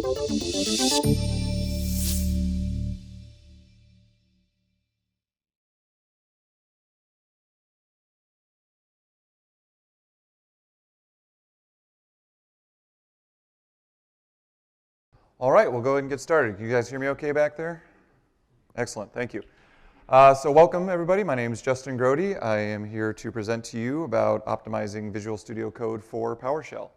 All right, we'll go ahead and get started. Can you guys hear me okay back there? Excellent, thank you. So welcome everybody, my name is Justin Grote. I am here to present to you about optimizing Visual Studio Code for PowerShell.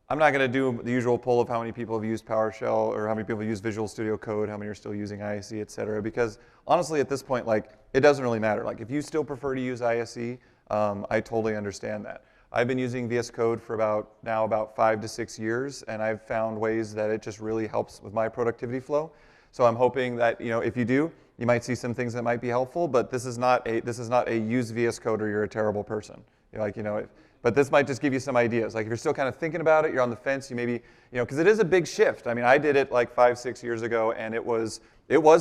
I'm not going to do the usual poll of how many people have used PowerShell or how many people have used Visual Studio Code, how many are still using ISE, et cetera, because honestly at this point, like, it doesn't really matter. Like, if you still prefer to use ISE, I totally understand that. I've been using VS Code for about 5 to 6 years, and I've found ways that it just really helps with my productivity flow. So I'm hoping that, if you do, you might see some things that might be helpful, but this is not a use VS Code or you're a terrible person. But this might just give you some ideas. Like, if you're still kind of thinking about it, you're on the fence, you maybe, because it is a big shift. I mean, I did it like 5, 6 years ago, and it was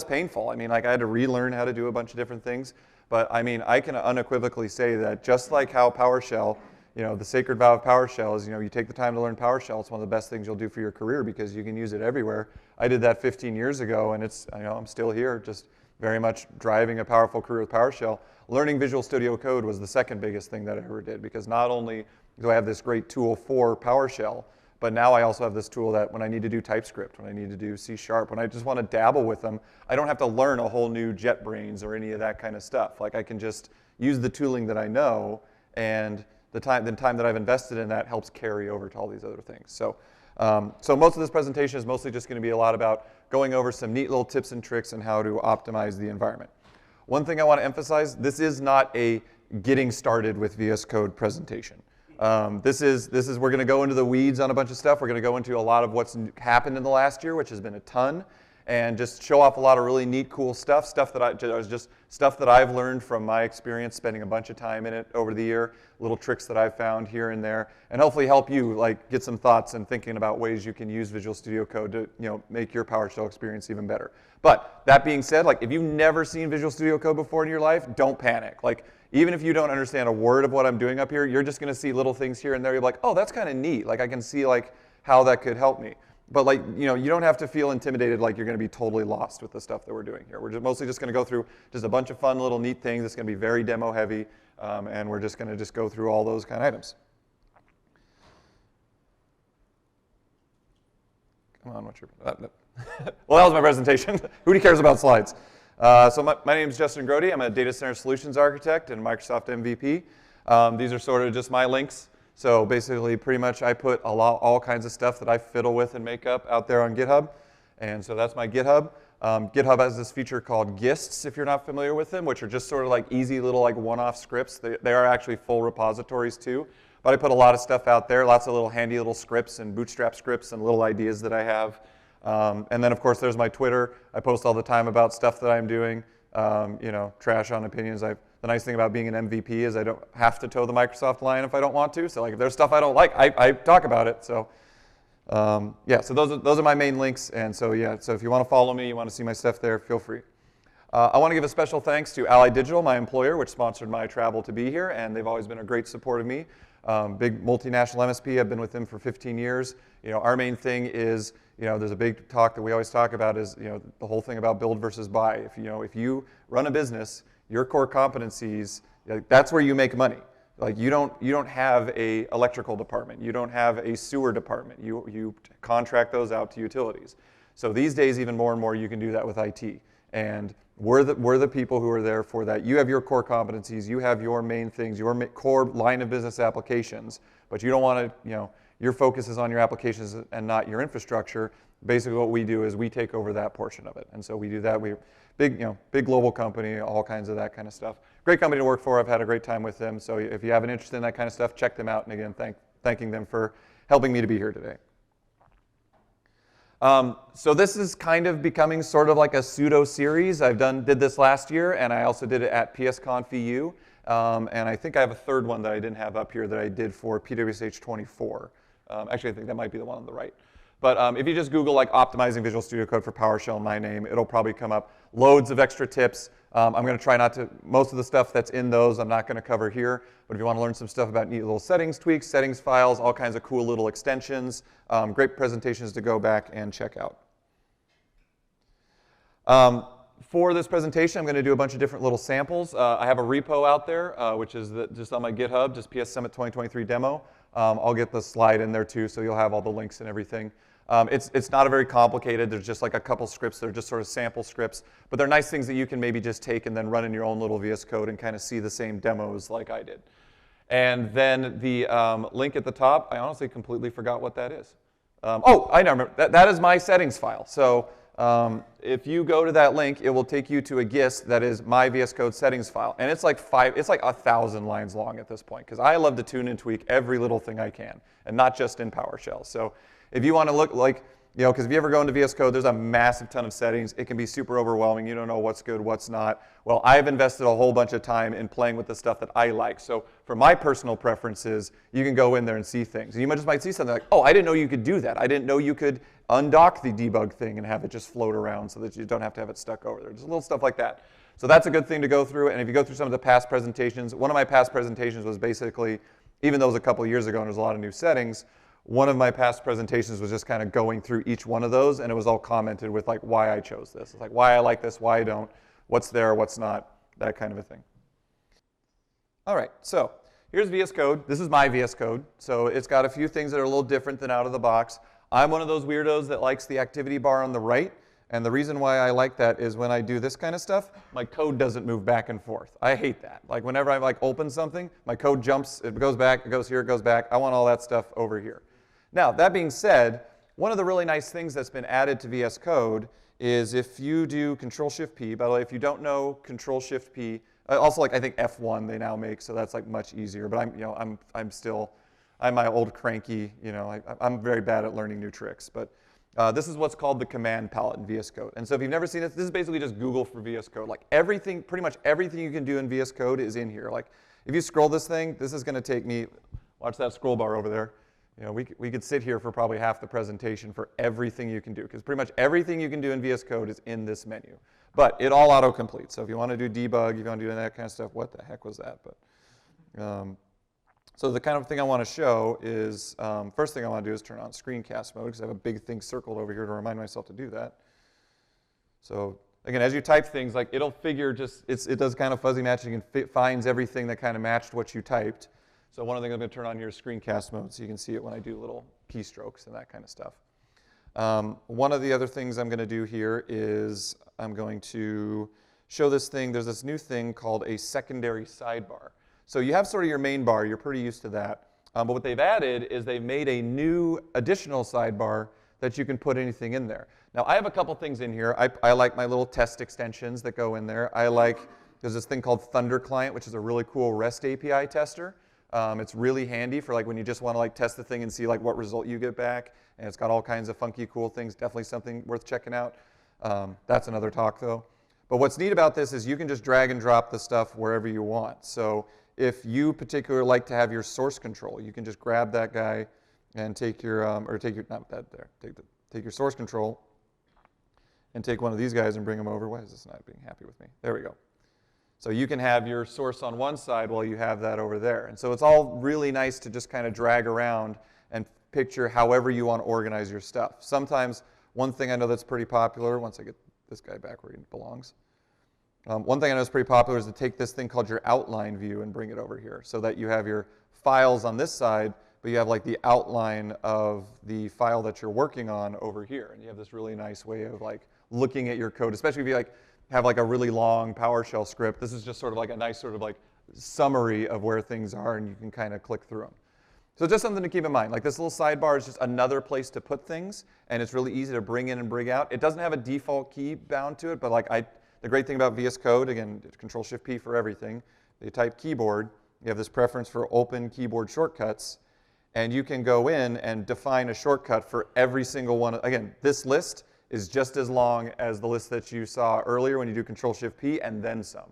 painful. I mean, like, I had to relearn how to do a bunch of different things. But I mean, I can unequivocally say that just like how PowerShell, the sacred vow of PowerShell is, you take the time to learn PowerShell. It's one of the best things you'll do for your career because you can use it everywhere. I did that 15 years ago, and I'm still here, just very much driving a powerful career with PowerShell. Learning Visual Studio Code was the second biggest thing that I ever did, because not only do I have this great tool for PowerShell, but now I also have this tool that when I need to do TypeScript, when I need to do C#, when I just want to dabble with them, I don't have to learn a whole new JetBrains or any of that kind of stuff. Like, I can just use the tooling that I know, and the time that I've invested in that helps carry over to all these other things. So most of this presentation is mostly just going to be a lot about going over some neat little tips and tricks on how to optimize the environment. One thing I want to emphasize, this is not a getting started with VS Code presentation. We're going to go into the weeds on a bunch of stuff. We're going to go into a lot of what's happened in the last year, which has been a ton, and just show off a lot of really neat, cool stuff that I've learned from my experience spending a bunch of time in it over the year, little tricks that I've found here and there, and hopefully help you get some thoughts and thinking about ways you can use Visual Studio Code to make your PowerShell experience even better. But that being said, if you've never seen Visual Studio Code before in your life, don't panic. Even if you don't understand a word of what I'm doing up here, you're just going to see little things here and there. You're like, oh, that's kind of neat. I can see how that could help me. But you don't have to feel intimidated like you're going to be totally lost with the stuff that we're doing here. We're mostly just going to go through just a bunch of fun little neat things. It's going to be very demo heavy, and we're just going to go through all those kind of items. Come on, what's your... no. Well, that was my presentation. Who cares about slides? So my name is Justin Grote. I'm a data center solutions architect and Microsoft MVP. These are sort of just my links. So basically, pretty much, I put all kinds of stuff that I fiddle with and make up out there on GitHub. And so that's my GitHub. GitHub has this feature called gists, if you're not familiar with them, which are just sort of easy little one-off scripts. They are actually full repositories too. But I put a lot of stuff out there, lots of little handy little scripts and bootstrap scripts and little ideas that I have. And then, of course, there's my Twitter. I post all the time about stuff that I'm doing, trash on opinions. The nice thing about being an MVP is I don't have to toe the Microsoft line if I don't want to. So if there's stuff I don't like, I talk about it. So so those are my main links. And so so if you want to follow me, you want to see my stuff there, feel free. I want to give a special thanks to Ally Digital, my employer, which sponsored my travel to be here, and they've always been a great support of me. Big multinational MSP. I've been with them for 15 years. Our main thing is, there's a big talk that we always talk about is, the whole thing about build versus buy. If you run a business, your core competencies, that's where you make money. You don't have a electrical department. You don't have a sewer department. You contract those out to utilities. So these days, even more and more, you can do that with IT. And we're the people who are there for that. You have your core competencies. You have your main things, your core line of business applications. But you don't want to, your focus is on your applications and not your infrastructure. Basically, what we do is we take over that portion of it. And so we do that. We're big global company, all kinds of that kind of stuff. Great company to work for. I've had a great time with them. So if you have an interest in that kind of stuff, check them out. And again, thanking them for helping me to be here today. So this is kind of becoming sort of like a pseudo series. Did this last year, and I also did it at PSConf EU. And I think I have a third one that I didn't have up here that I did for PWSH 24. Actually, I think that might be the one on the right. But if you just Google like optimizing Visual Studio Code for PowerShell in my name, it'll probably come up. Loads of extra tips. I'm going to try not to, most of the stuff that's in those I'm not going to cover here. But if you want to learn some stuff about neat little settings tweaks, settings files, all kinds of cool little extensions, great presentations to go back and check out. For this presentation, I'm going to do a bunch of different little samples. I have a repo out there, which is just on my GitHub, just PS Summit 2023 demo. I'll get the slide in there too, so you'll have all the links and everything. It's not a very complicated. There's just like a couple scripts that are just sort of sample scripts, but they're nice things that you can maybe just take and then run in your own little VS Code and kind of see the same demos like I did. And then the link at the top, I honestly completely forgot what that is. Oh, I know, remember, that is my settings file. So if you go to that link, it will take you to a GIS that is my VS Code settings file. And it's like 1,000 lines long at this point, because I love to tune and tweak every little thing I can, and not just in PowerShell. So if you want to look like, you know, because if you ever go into VS Code, there's a massive ton of settings. It can be super overwhelming. You don't know what's good, what's not. Well, I've invested a whole bunch of time in playing with the stuff that I like. So for my personal preferences, you can go in there and see things. And you might see something like, oh, I didn't know you could do that. I didn't know you could undock the debug thing and have it just float around so that you don't have to have it stuck over there. Just little stuff like that. So that's a good thing to go through. And if you go through some of the past presentations, one of my past presentations was basically, even though it was a couple of years ago and there's a lot of new settings, one of my past presentations was just kind of going through each one of those, and it was all commented with like why I chose this. It's like why I like this, why I don't, what's there, what's not, that kind of a thing. All right, so here's VS Code. This is my VS Code. So it's got a few things that are a little different than out of the box. I'm one of those weirdos that likes the activity bar on the right. And the reason why I like that is when I do this kind of stuff, my code doesn't move back and forth. I hate that. Like whenever I like open something, my code jumps, it goes back, it goes here, it goes back. I want all that stuff over here. Now, that being said, one of the really nice things that's been added to VS Code is if you do Control-Shift-P, by the way, if you don't know Control-Shift-P, also like I think F1 they now make, so that's like much easier, but I'm my old cranky, you know, I'm very bad at learning new tricks, but this is what's called the command palette in VS Code. And so if you've never seen it, this is basically just Google for VS Code. Like everything, pretty much everything you can do in VS Code is in here. Like if you scroll this thing, this is going to take me, watch that scroll bar over there. You know, we could sit here for probably half the presentation for everything you can do, because pretty much everything you can do in VS Code is in this menu. But it all autocompletes. So if you want to do debug, if you want to do that kind of stuff, what the heck was that? But so the kind of thing I want to show is, first thing I want to do is turn on screencast mode, because I have a big thing circled over here to remind myself to do that. So again, as you type things, like it'll figure just, it does kind of fuzzy matching and finds everything that kind of matched what you typed. So one of the things I'm going to turn on here is screencast mode, so you can see it when I do little keystrokes and that kind of stuff. One of the other things I'm going to do here is I'm going to show this thing. There's this new thing called a secondary sidebar. So you have sort of your main bar. You're pretty used to that. But what they've added is they've made a new additional sidebar that you can put anything in there. Now, I have a couple things in here. I like my little test extensions that go in there. There's this thing called Thunder Client, which is a really cool REST API tester. It's really handy for like when you just want to like test the thing and see like what result you get back. And it's got all kinds of funky, cool things. Definitely something worth checking out. That's another talk though. But what's neat about this is you can just drag and drop the stuff wherever you want. So if you particularly like to have your source control, you can just grab that guy and take your, take your source control and take one of these guys and bring them over. Why is this not being happy with me? There we go. So you can have your source on one side while you have that over there. And so it's all really nice to just kind of drag around and picture however you want to organize your stuff. Sometimes one thing I know that's pretty popular, once I get this guy back where he belongs, one thing I know is pretty popular is to take this thing called your outline view and bring it over here so that you have your files on this side, but you have like the outline of the file that you're working on over here. And you have this really nice way of like looking at your code, especially if you like have like a really long PowerShell script. This is just sort of like a nice sort of like summary of where things are, and you can kind of click through them. So just something to keep in mind. Like this little sidebar is just another place to put things, and it's really easy to bring in and bring out. It doesn't have a default key bound to it, but like the great thing about VS Code, again, Control-Shift-P for everything. You type keyboard, you have this preference for open keyboard shortcuts, and you can go in and define a shortcut for every single one. Again, this list is just as long as the list that you saw earlier when you do Control-Shift-P and then some.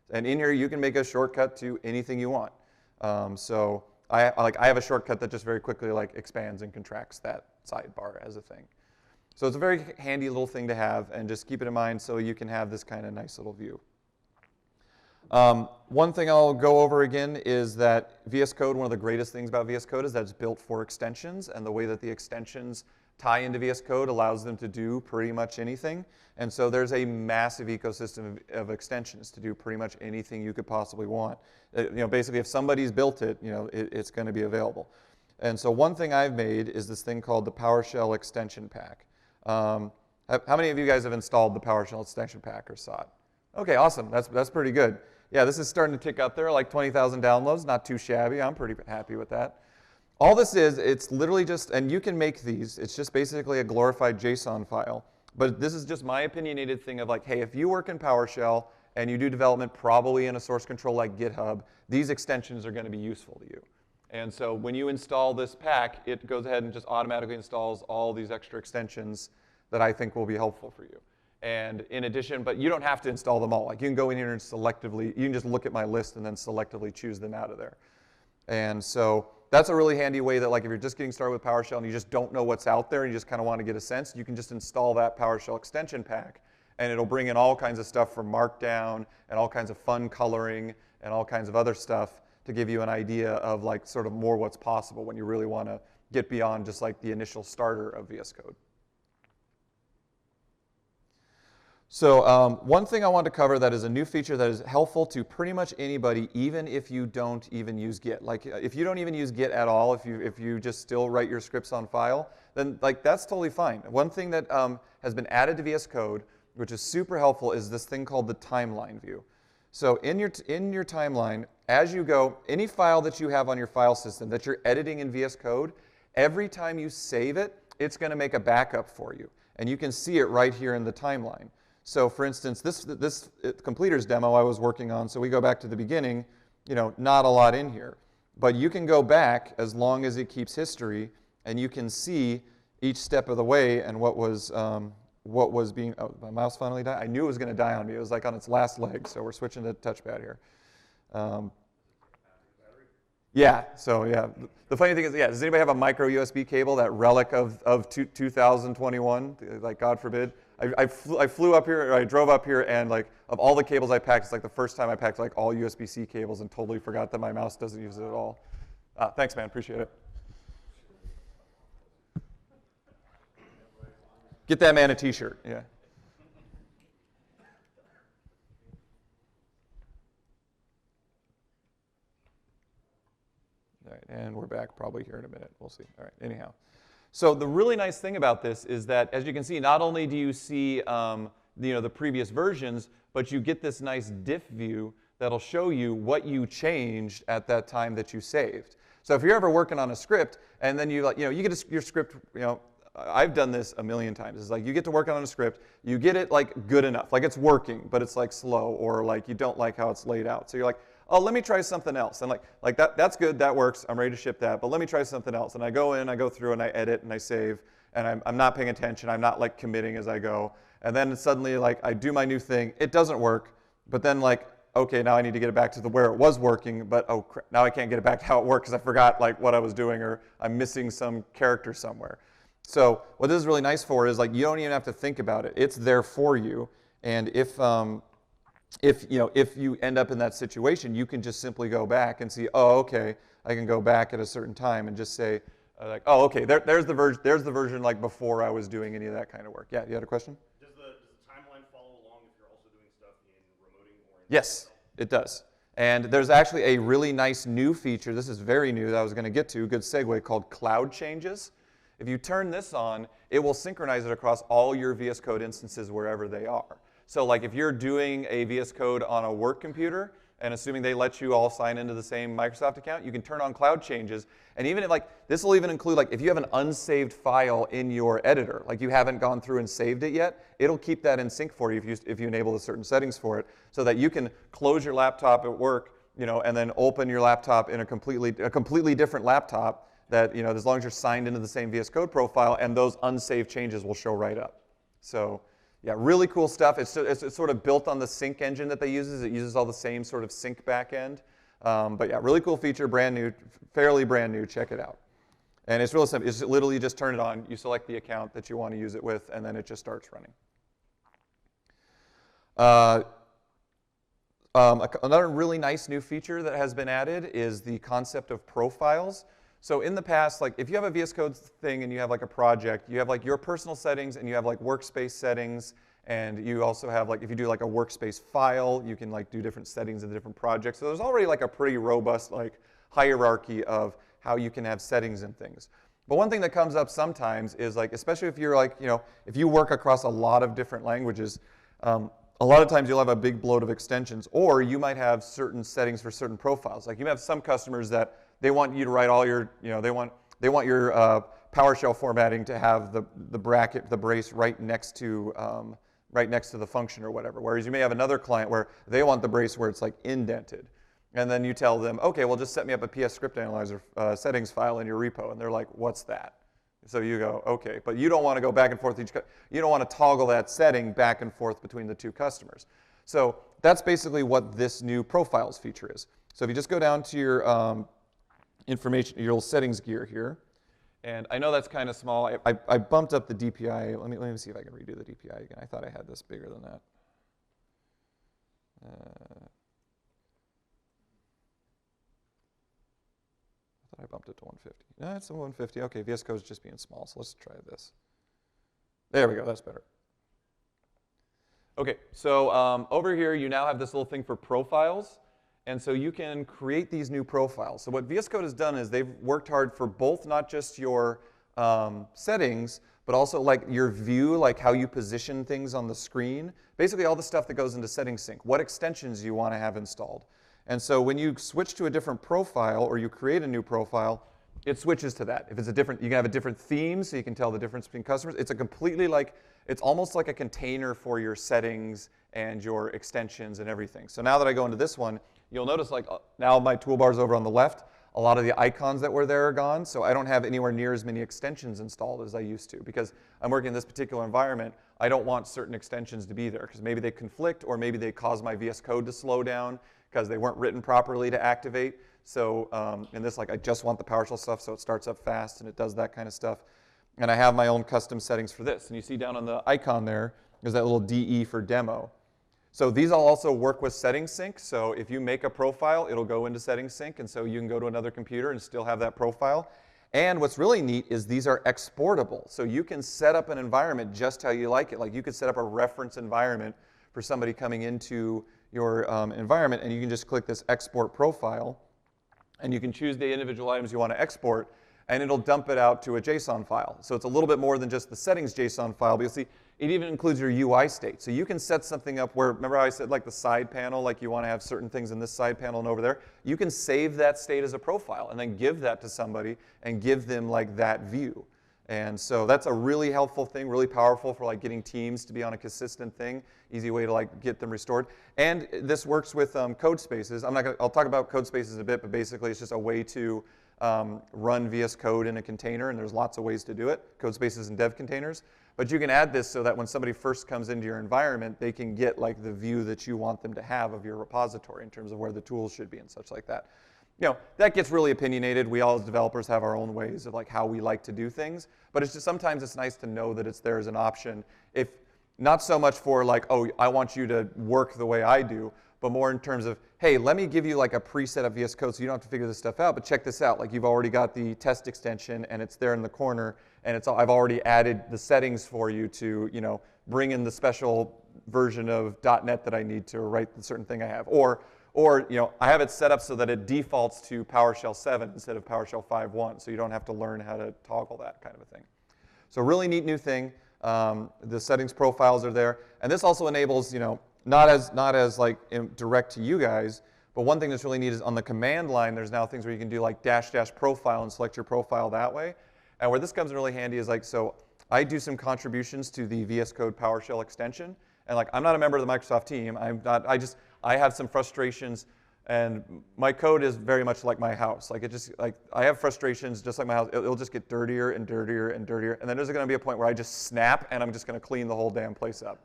And in here, you can make a shortcut to anything you want. So I have a shortcut that just very quickly like expands and contracts that sidebar as a thing. So it's a very handy little thing to have, and just keep it in mind so you can have this kind of nice little view. One thing I'll go over again is that VS Code, one of the greatest things about VS Code is that it's built for extensions, and the way that the extensions tie into VS Code allows them to do pretty much anything. And so there's a massive ecosystem of extensions to do pretty much anything you could possibly want. Basically, if somebody's built it, it's going to be available. And so one thing I've made is this thing called the PowerShell extension pack. How many of you guys have installed the PowerShell extension pack or saw it? Okay, awesome. That's pretty good. Yeah, this is starting to tick up there, like 20,000 downloads. Not too shabby. I'm pretty happy with that. All this is, it's literally just, and you can make these, it's just basically a glorified JSON file. But this is just my opinionated thing of like, hey, if you work in PowerShell and you do development probably in a source control like GitHub, these extensions are going to be useful to you. And so when you install this pack, it goes ahead and just automatically installs all these extra extensions that I think will be helpful for you. And in addition, but you don't have to install them all. Like you can go in here and selectively, you can just look at my list and then selectively choose them out of there. And so that's a really handy way that like if you're just getting started with PowerShell and you just don't know what's out there and you just kind of want to get a sense, you can just install that PowerShell extension pack and it'll bring in all kinds of stuff from Markdown and all kinds of fun coloring and all kinds of other stuff to give you an idea of like sort of more what's possible when you really want to get beyond just like the initial starter of VS Code. So one thing I want to cover that is a new feature that is helpful to pretty much anybody, even if you don't even use Git. Like if you don't even use Git at all, if you just still write your scripts on file, then like that's totally fine. One thing that has been added to VS Code, which is super helpful, is this thing called the timeline view. So in your timeline, as you go, any file that you have on your file system that you're editing in VS Code, every time you save it, it's going to make a backup for you. And you can see it right here in the timeline. So for instance, this completers demo I was working on, so we go back to the beginning, not a lot in here. But you can go back as long as it keeps history, and you can see each step of the way and what was being, oh, my mouse finally died. I knew it was going to die on me. It was like on its last leg, so we're switching to touchpad here. Yeah, so yeah. The funny thing is, yeah, does anybody have a micro USB cable, that relic of 2021, like God forbid? I flew up here, or I drove up here, and like of all the cables I packed, it's like the first time I packed like all USB-C cables and totally forgot that my mouse doesn't use it at all. Thanks, man, appreciate it. Get that man a t-shirt, yeah. All right, and we're back probably here in a minute. We'll see. All right, anyhow. So the really nice thing about this is that, as you can see, not only do you see the previous versions, but you get this nice diff view that'll show you what you changed at that time that you saved. So if you're ever working on a script and then you get your script, I've done this a million times. It's like you get to work on a script, you get it like good enough, like it's working, but it's like slow, or like you don't like how it's laid out. So you're like, oh, let me try something else. And like that's good, that works, I'm ready to ship that, but let me try something else. And I go in, I go through, and I edit, and I save, and I'm not paying attention, I'm not like committing as I go. And then suddenly like I do my new thing, it doesn't work, but then like, okay, now I need to get it back to where it was working, but oh crap, now I can't get it back to how it worked because I forgot like what I was doing, or I'm missing some character somewhere. So what this is really nice for is like you don't even have to think about it. It's there for you, and if you end up in that situation, you can just simply go back and see, oh, okay, I can go back at a certain time and just say, like, oh, okay, there's the version like before I was doing any of that kind of work. Yeah, you had a question? Does the timeline follow along if you're also doing stuff in remoting or in Yes, it does. And there's actually a really nice new feature. This is very new that I was going to get to. Good segue, called Cloud Changes. If you turn this on, it will synchronize it across all your VS Code instances wherever they are. So like if you're doing a VS Code on a work computer, and assuming they let you all sign into the same Microsoft account, you can turn on Cloud Changes. And even if, like, this will even include, like, if you have an unsaved file in your editor, like you haven't gone through and saved it yet, it'll keep that in sync for you if you enable the certain settings for it, so that you can close your laptop at work, and then open your laptop in a completely different laptop that, as long as you're signed into the same VS Code profile, and those unsaved changes will show right up. So yeah, really cool stuff. It's sort of built on the sync engine that they use. It uses all the same sort of sync backend. But yeah, really cool feature, brand new, fairly brand new. Check it out. And it's really simple. It's literally just turn it on. You select the account that you want to use it with, and then it just starts running. Another really nice new feature that has been added is the concept of profiles. So in the past, like if you have a VS Code thing and you have like a project, you have like your personal settings and you have like workspace settings, and you also have like if you do like a workspace file, you can like do different settings in the different projects. So there's already like a pretty robust like hierarchy of how you can have settings and things. But one thing that comes up sometimes is like, especially if you're like, if you work across a lot of different languages, a lot of times you'll have a big bloat of extensions, or you might have certain settings for certain profiles. Like you have some customers that they want you to write all your, they want your PowerShell formatting to have the bracket, the brace right next to the function or whatever. Whereas you may have another client where they want the brace where it's like indented. And then you tell them, okay, well just set me up a PS script analyzer settings file in your repo. And they're like, what's that? So you go, okay, but you don't want to go back and forth. You don't want to toggle that setting back and forth between the two customers. So that's basically what this new profiles feature is. So if you just go down to your information, your little settings gear here, and I know that's kind of small. I bumped up the DPI. Let me see if I can redo the DPI again. I thought I had this bigger than that. I bumped it to 150. No, it's a 150. Okay, VS Code is just being small, so let's try this. There we go, that's better. Okay, so over here you now have this little thing for profiles, and so you can create these new profiles. So what VS Code has done is they've worked hard for both not just your settings, but also like your view, like how you position things on the screen. Basically all the stuff that goes into settings sync, what extensions you want to have installed. And so when you switch to a different profile or you create a new profile, it switches to that. If it's a different, you can have a different theme so you can tell the difference between customers. It's a completely like, it's almost like a container for your settings and your extensions and everything. So now that I go into this one, you'll notice like now my toolbar's over on the left. A lot of the icons that were there are gone, so I don't have anywhere near as many extensions installed as I used to because I'm working in this particular environment. I don't want certain extensions to be there because maybe they conflict or maybe they cause my VS Code to slow down because they weren't written properly to activate. So in this, like, I just want the PowerShell stuff, so it starts up fast and it does that kind of stuff. And I have my own custom settings for this. And you see down on the icon there, there's that little DE for demo. So these all also work with settings sync. So if you make a profile, it'll go into settings sync, and so you can go to another computer and still have that profile. And what's really neat is these are exportable. So you can set up an environment just how you like it. Like you could set up a reference environment for somebody coming into your environment, and you can just click this export profile, and you can choose the individual items you want to export, and it'll dump it out to a JSON file. So it's a little bit more than just the settings JSON file, but you'll see it even includes your UI state. So you can set something up where, remember how I said like the side panel, like you want to have certain things in this side panel and over there? You can save that state as a profile and then give that to somebody and give them like that view. And so that's a really helpful thing, really powerful for like getting teams to be on a consistent thing, easy way to like get them restored. And this works with code spaces. I'll talk about code spaces a bit, but basically it's just a way to run VS Code in a container, and there's lots of ways to do it, code spaces and dev containers. But you can add this so that when somebody first comes into your environment, they can get like the view that you want them to have of your repository in terms of where the tools should be and such like that. You know, that gets really opinionated. We all as developers have our own ways of like how we like to do things, but it's just sometimes it's nice to know that it's there as an option. If not so much for like, oh, I want you to work the way I do, but more in terms of, hey, let me give you like a preset of VS Code so you don't have to figure this stuff out, but check this out. Like you've already got the test extension and it's there in the corner, and it's I've already added the settings for you to, you know, bring in the special version of .NET that I need to write the certain thing I have. Or you know, I have it set up so that it defaults to PowerShell 7 instead of PowerShell 5.1, so you don't have to learn how to toggle that kind of a thing. So really neat new thing. The settings profiles are there, and this also enables, you know, not as like direct to you guys, but one thing that's really neat is on the command line, there's now things where you can do like -- profile and select your profile that way. And where this comes in really handy is like, so I do some contributions to the VS Code PowerShell extension, and like I'm not a member of the Microsoft team. I have some frustrations, and my code is very much like my house. Like I have frustrations just like my house. It'll just get dirtier and dirtier and dirtier, and then there's going to be a point where I just snap and I'm just going to clean the whole damn place up.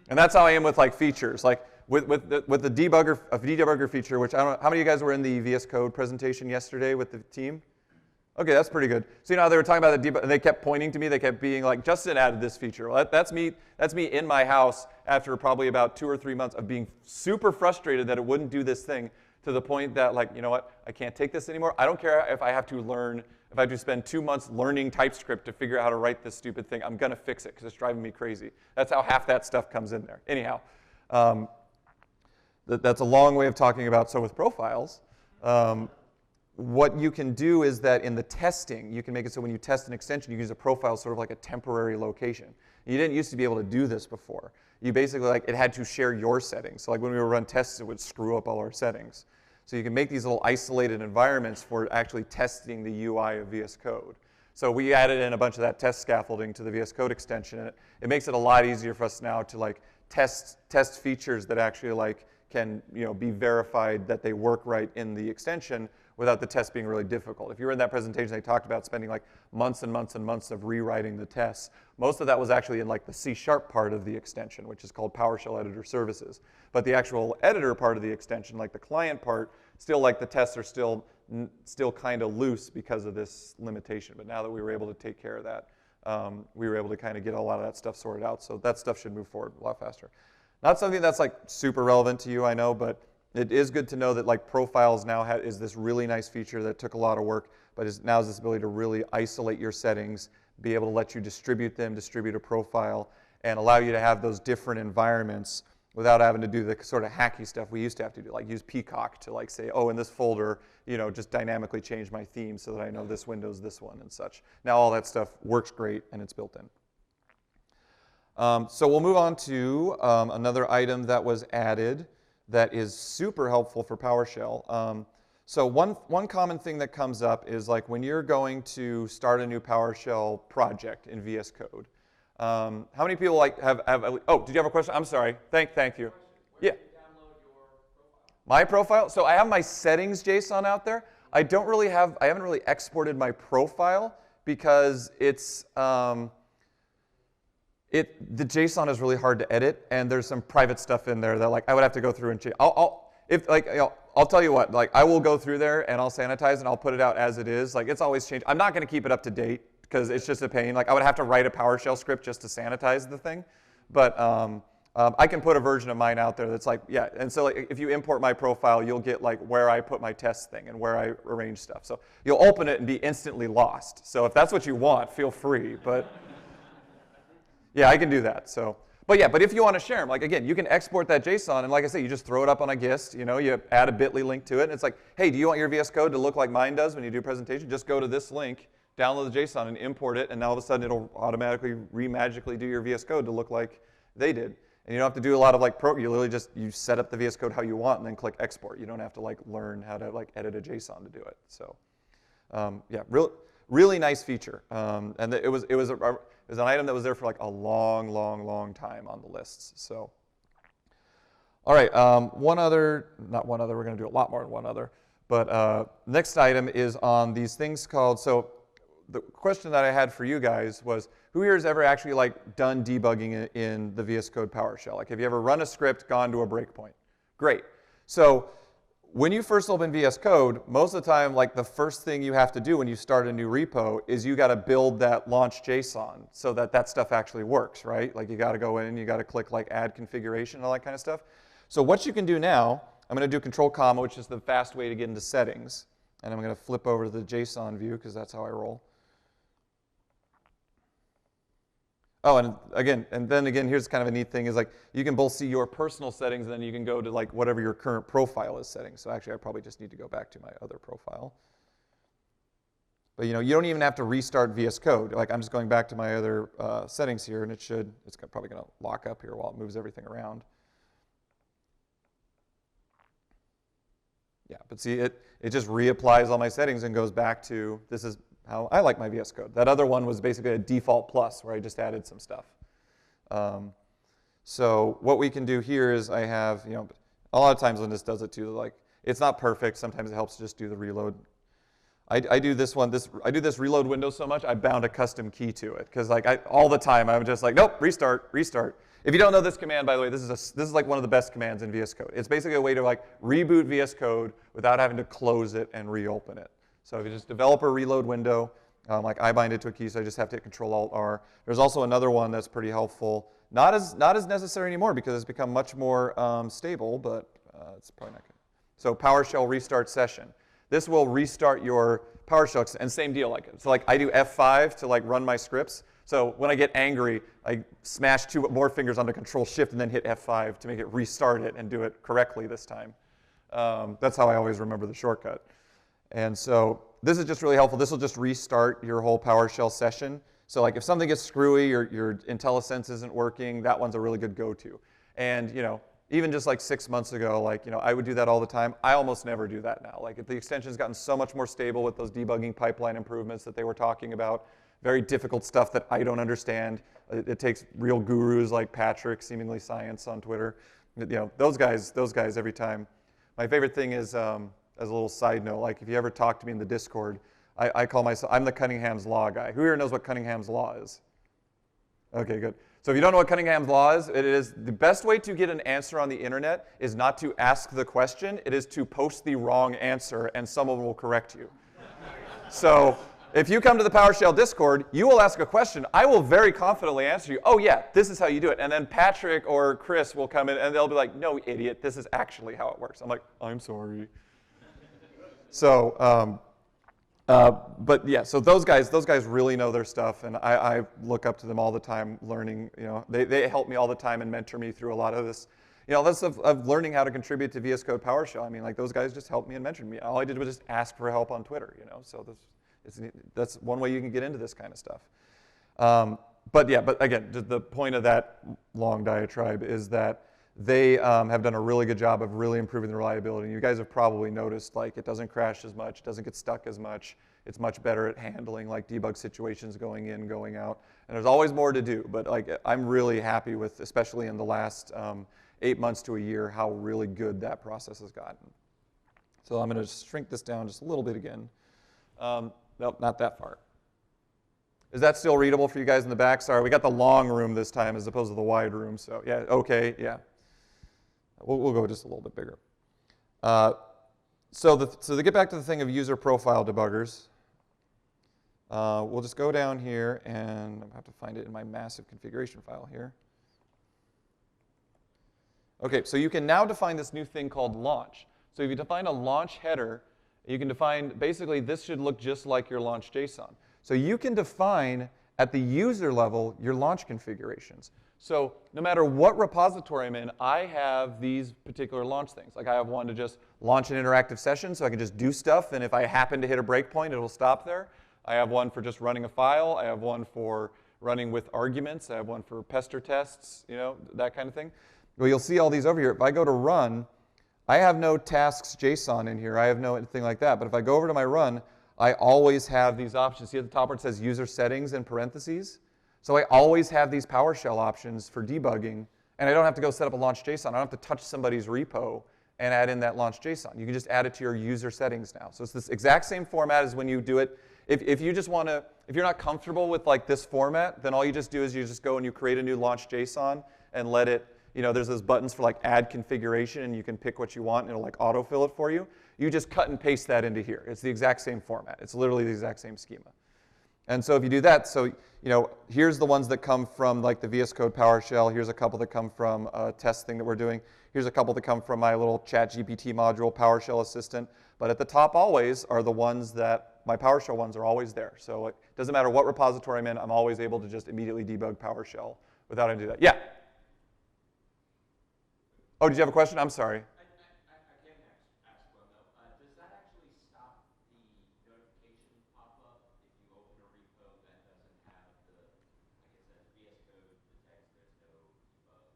And that's how I am with like features. Like with the debugger feature, which I don't know, how many of you guys were in the VS Code presentation yesterday with the team? Okay, that's pretty good. So you know how they were talking about the debug, and they kept pointing to me. They kept being like, "Justin added this feature." Well, that's me. That's me in my house after probably about 2 or 3 months of being super frustrated that it wouldn't do this thing, to the point that, like, you know what? I can't take this anymore. I don't care if I have to learn, if I have to spend 2 months learning TypeScript to figure out how to write this stupid thing. I'm gonna fix it because it's driving me crazy. That's how half that stuff comes in there. Anyhow, that's a long way of talking about. So with profiles. What you can do is that in the testing, you can make it so when you test an extension, you use a profile sort of like a temporary location. You didn't used to be able to do this before. You basically, like, it had to share your settings. So like when we would run tests, it would screw up all our settings. So you can make these little isolated environments for actually testing the UI of VS Code. So we added in a bunch of that test scaffolding to the VS Code extension, and it makes it a lot easier for us now to like test features that actually like can, you know, be verified that they work right in the extension without the test being really difficult. If you were in that presentation, they talked about spending like months and months and months of rewriting the tests. Most of that was actually in like the C# part of the extension, which is called PowerShell Editor Services. But the actual editor part of the extension, like the client part, still like the tests are still kind of loose because of this limitation. But now that we were able to take care of that, we were able to kind of get a lot of that stuff sorted out. So that stuff should move forward a lot faster. Not something that's like super relevant to you, I know, but it is good to know that like profiles now is this really nice feature that took a lot of work, but now has this ability to really isolate your settings, be able to let you distribute them, distribute a profile, and allow you to have those different environments without having to do the sort of hacky stuff we used to have to do, like use Peacock to like say, oh, in this folder, you know, just dynamically change my theme so that I know this window's this one and such. Now all that stuff works great and it's built in. So we'll move on to another item that was added that is super helpful for PowerShell. So one common thing that comes up is like when you're going to start a new PowerShell project in VS Code. How many people like have oh, did you have a question? I'm sorry. Thank you. Yeah. My profile? So I have my settings JSON out there. I haven't really exported my profile because it's, the JSON is really hard to edit, and there's some private stuff in there that like I would have to go through and change. I'll tell you what, like I will go through there and I'll sanitize and I'll put it out as it is. Like it's always changed. I'm not going to keep it up to date because it's just a pain. Like I would have to write a PowerShell script just to sanitize the thing, but I can put a version of mine out there that's like, yeah. And so like, if you import my profile, you'll get like where I put my test thing and where I arrange stuff. So you'll open it and be instantly lost. So if that's what you want, feel free. But yeah, I can do that. So, but if you want to share them, like again, you can export that JSON, and like I say, you just throw it up on a GIST. You know, you add a Bitly link to it, and it's like, hey, do you want your VS Code to look like mine does when you do a presentation? Just go to this link, download the JSON, and import it, and now all of a sudden it'll automatically magically do your VS Code to look like they did. And you don't have to do a lot of like you literally just you set up the VS Code how you want, and then click export. You don't have to like learn how to like edit a JSON to do it. So, yeah, really nice feature, and it was an item that was there for like a long time on the lists. So, all right, not one other, we're going to do a lot more than one other. But next item is on these things called, so the question that I had for you guys was, who here has ever actually like done debugging in the VS Code PowerShell? Like have you ever run a script, gone to a breakpoint? Great. So when you first open VS Code, most of the time, like the first thing you have to do when you start a new repo is you got to build that launch JSON so that that stuff actually works, right? Like you got to go in and you got to click like add configuration and all that kind of stuff. So what you can do now, I'm going to do Control Comma, which is the fast way to get into settings, and I'm going to flip over to the JSON view because that's how I roll. Oh, and then again, here's kind of a neat thing is like you can both see your personal settings and then you can go to like whatever your current profile is setting. So actually, I probably just need to go back to my other profile. But you know, you don't even have to restart VS Code. Like I'm just going back to my other settings here, and it's probably going to lock up here while it moves everything around. Yeah, but see, it just reapplies all my settings and goes back to this is how I like my VS Code. That other one was basically a default plus where I just added some stuff. So what we can do here is I have, you know, a lot of times when this does it too, like it's not perfect. Sometimes it helps to just do the reload. I do this reload window so much, I bound a custom key to it because like all the time I'm just like, nope, restart. If you don't know this command, by the way, this is like one of the best commands in VS Code. It's basically a way to like reboot VS Code without having to close it and reopen it. So if you just develop a reload window, like I bind it to a key, so I just have to hit Control-Alt-R. There's also another one that's pretty helpful. Not as necessary anymore because it's become much more stable, but it's probably not good. So PowerShell restart session. This will restart your PowerShell, and same deal. So I do F5 to like run my scripts. So when I get angry, I smash 2 more fingers onto Control-Shift and then hit F5 to make it restart it and do it correctly this time. That's how I always remember the shortcut. And so this is just really helpful. This will just restart your whole PowerShell session. So like if something gets screwy or your IntelliSense isn't working, that one's a really good go-to. And even just like 6 months ago, I would do that all the time. I almost never do that now. Like the extension's gotten so much more stable with those debugging pipeline improvements that they were talking about. Very difficult stuff that I don't understand. It takes real gurus like Patrick, seemingly science on Twitter. Those guys every time. My favorite thing is, as a little side note, like if you ever talk to me in the Discord, I call myself, I'm the Cunningham's Law guy. Who here knows what Cunningham's Law is? Okay, good. So if you don't know what Cunningham's Law is, it is the best way to get an answer on the internet is not to ask the question, it is to post the wrong answer and someone will correct you. So if you come to the PowerShell Discord, you will ask a question. I will very confidently answer you, oh yeah, this is how you do it. And then Patrick or Chris will come in and they'll be like, no, idiot, this is actually how it works. I'm like, I'm sorry. So, but yeah, so those guys really know their stuff, and I look up to them all the time learning, they help me all the time and mentor me through a lot of this. This of learning how to contribute to VS Code PowerShell. I mean, like those guys just helped me and mentored me. All I did was just ask for help on Twitter, so that's one way you can get into this kind of stuff. But again, the point of that long diatribe is that they have done a really good job of really improving the reliability. You guys have probably noticed like it doesn't crash as much, doesn't get stuck as much. It's much better at handling like debug situations going in, going out. And there's always more to do, but like I'm really happy with, especially in the last 8 months to a year, how really good that process has gotten. So I'm going to shrink this down just a little bit again. Nope, not that far. Is that still readable for you guys in the back? Sorry, we got the long room this time as opposed to the wide room. So yeah, okay, yeah. We'll go just a little bit bigger. So to get back to the thing of user profile debuggers, we'll just go down here and I have to find it in my massive configuration file here. Okay, so you can now define this new thing called launch. So if you define a launch header, you can define, basically this should look just like your launch JSON. So you can define at the user level your launch configurations. So no matter what repository I'm in, I have these particular launch things. Like I have one to just launch an interactive session so I can just do stuff, and if I happen to hit a breakpoint, it'll stop there. I have one for just running a file. I have one for running with arguments. I have one for pester tests, that kind of thing. Well, you'll see all these over here. If I go to run, I have no tasks JSON in here. I have no anything like that. But if I go over to my run, I always have these options. See at the top where it says user settings in parentheses? So I always have these PowerShell options for debugging, and I don't have to go set up a launch JSON. I don't have to touch somebody's repo and add in that launch JSON. You can just add it to your user settings now. So it's this exact same format as when you do it. If you just want to, if you're not comfortable with like this format, then all you just do is you just go and you create a new launch JSON and let it, there's those buttons for like add configuration, and you can pick what you want and it'll like autofill it for you. You just cut and paste that into here. It's the exact same format. It's literally the exact same schema. And so if you do that, so here's the ones that come from like the VS Code PowerShell. Here's a couple that come from a test thing that we're doing. Here's a couple that come from my little ChatGPT module, PowerShell Assistant. But at the top always are the ones that, my PowerShell ones are always there. So it doesn't matter what repository I'm in, I'm always able to just immediately debug PowerShell without having to do that. Yeah? Oh, did you have a question? I'm sorry. I can ask one though. Does that actually stop the notification pop-up if you open a repo that doesn't have the, like it says, VS Code detects there's no debug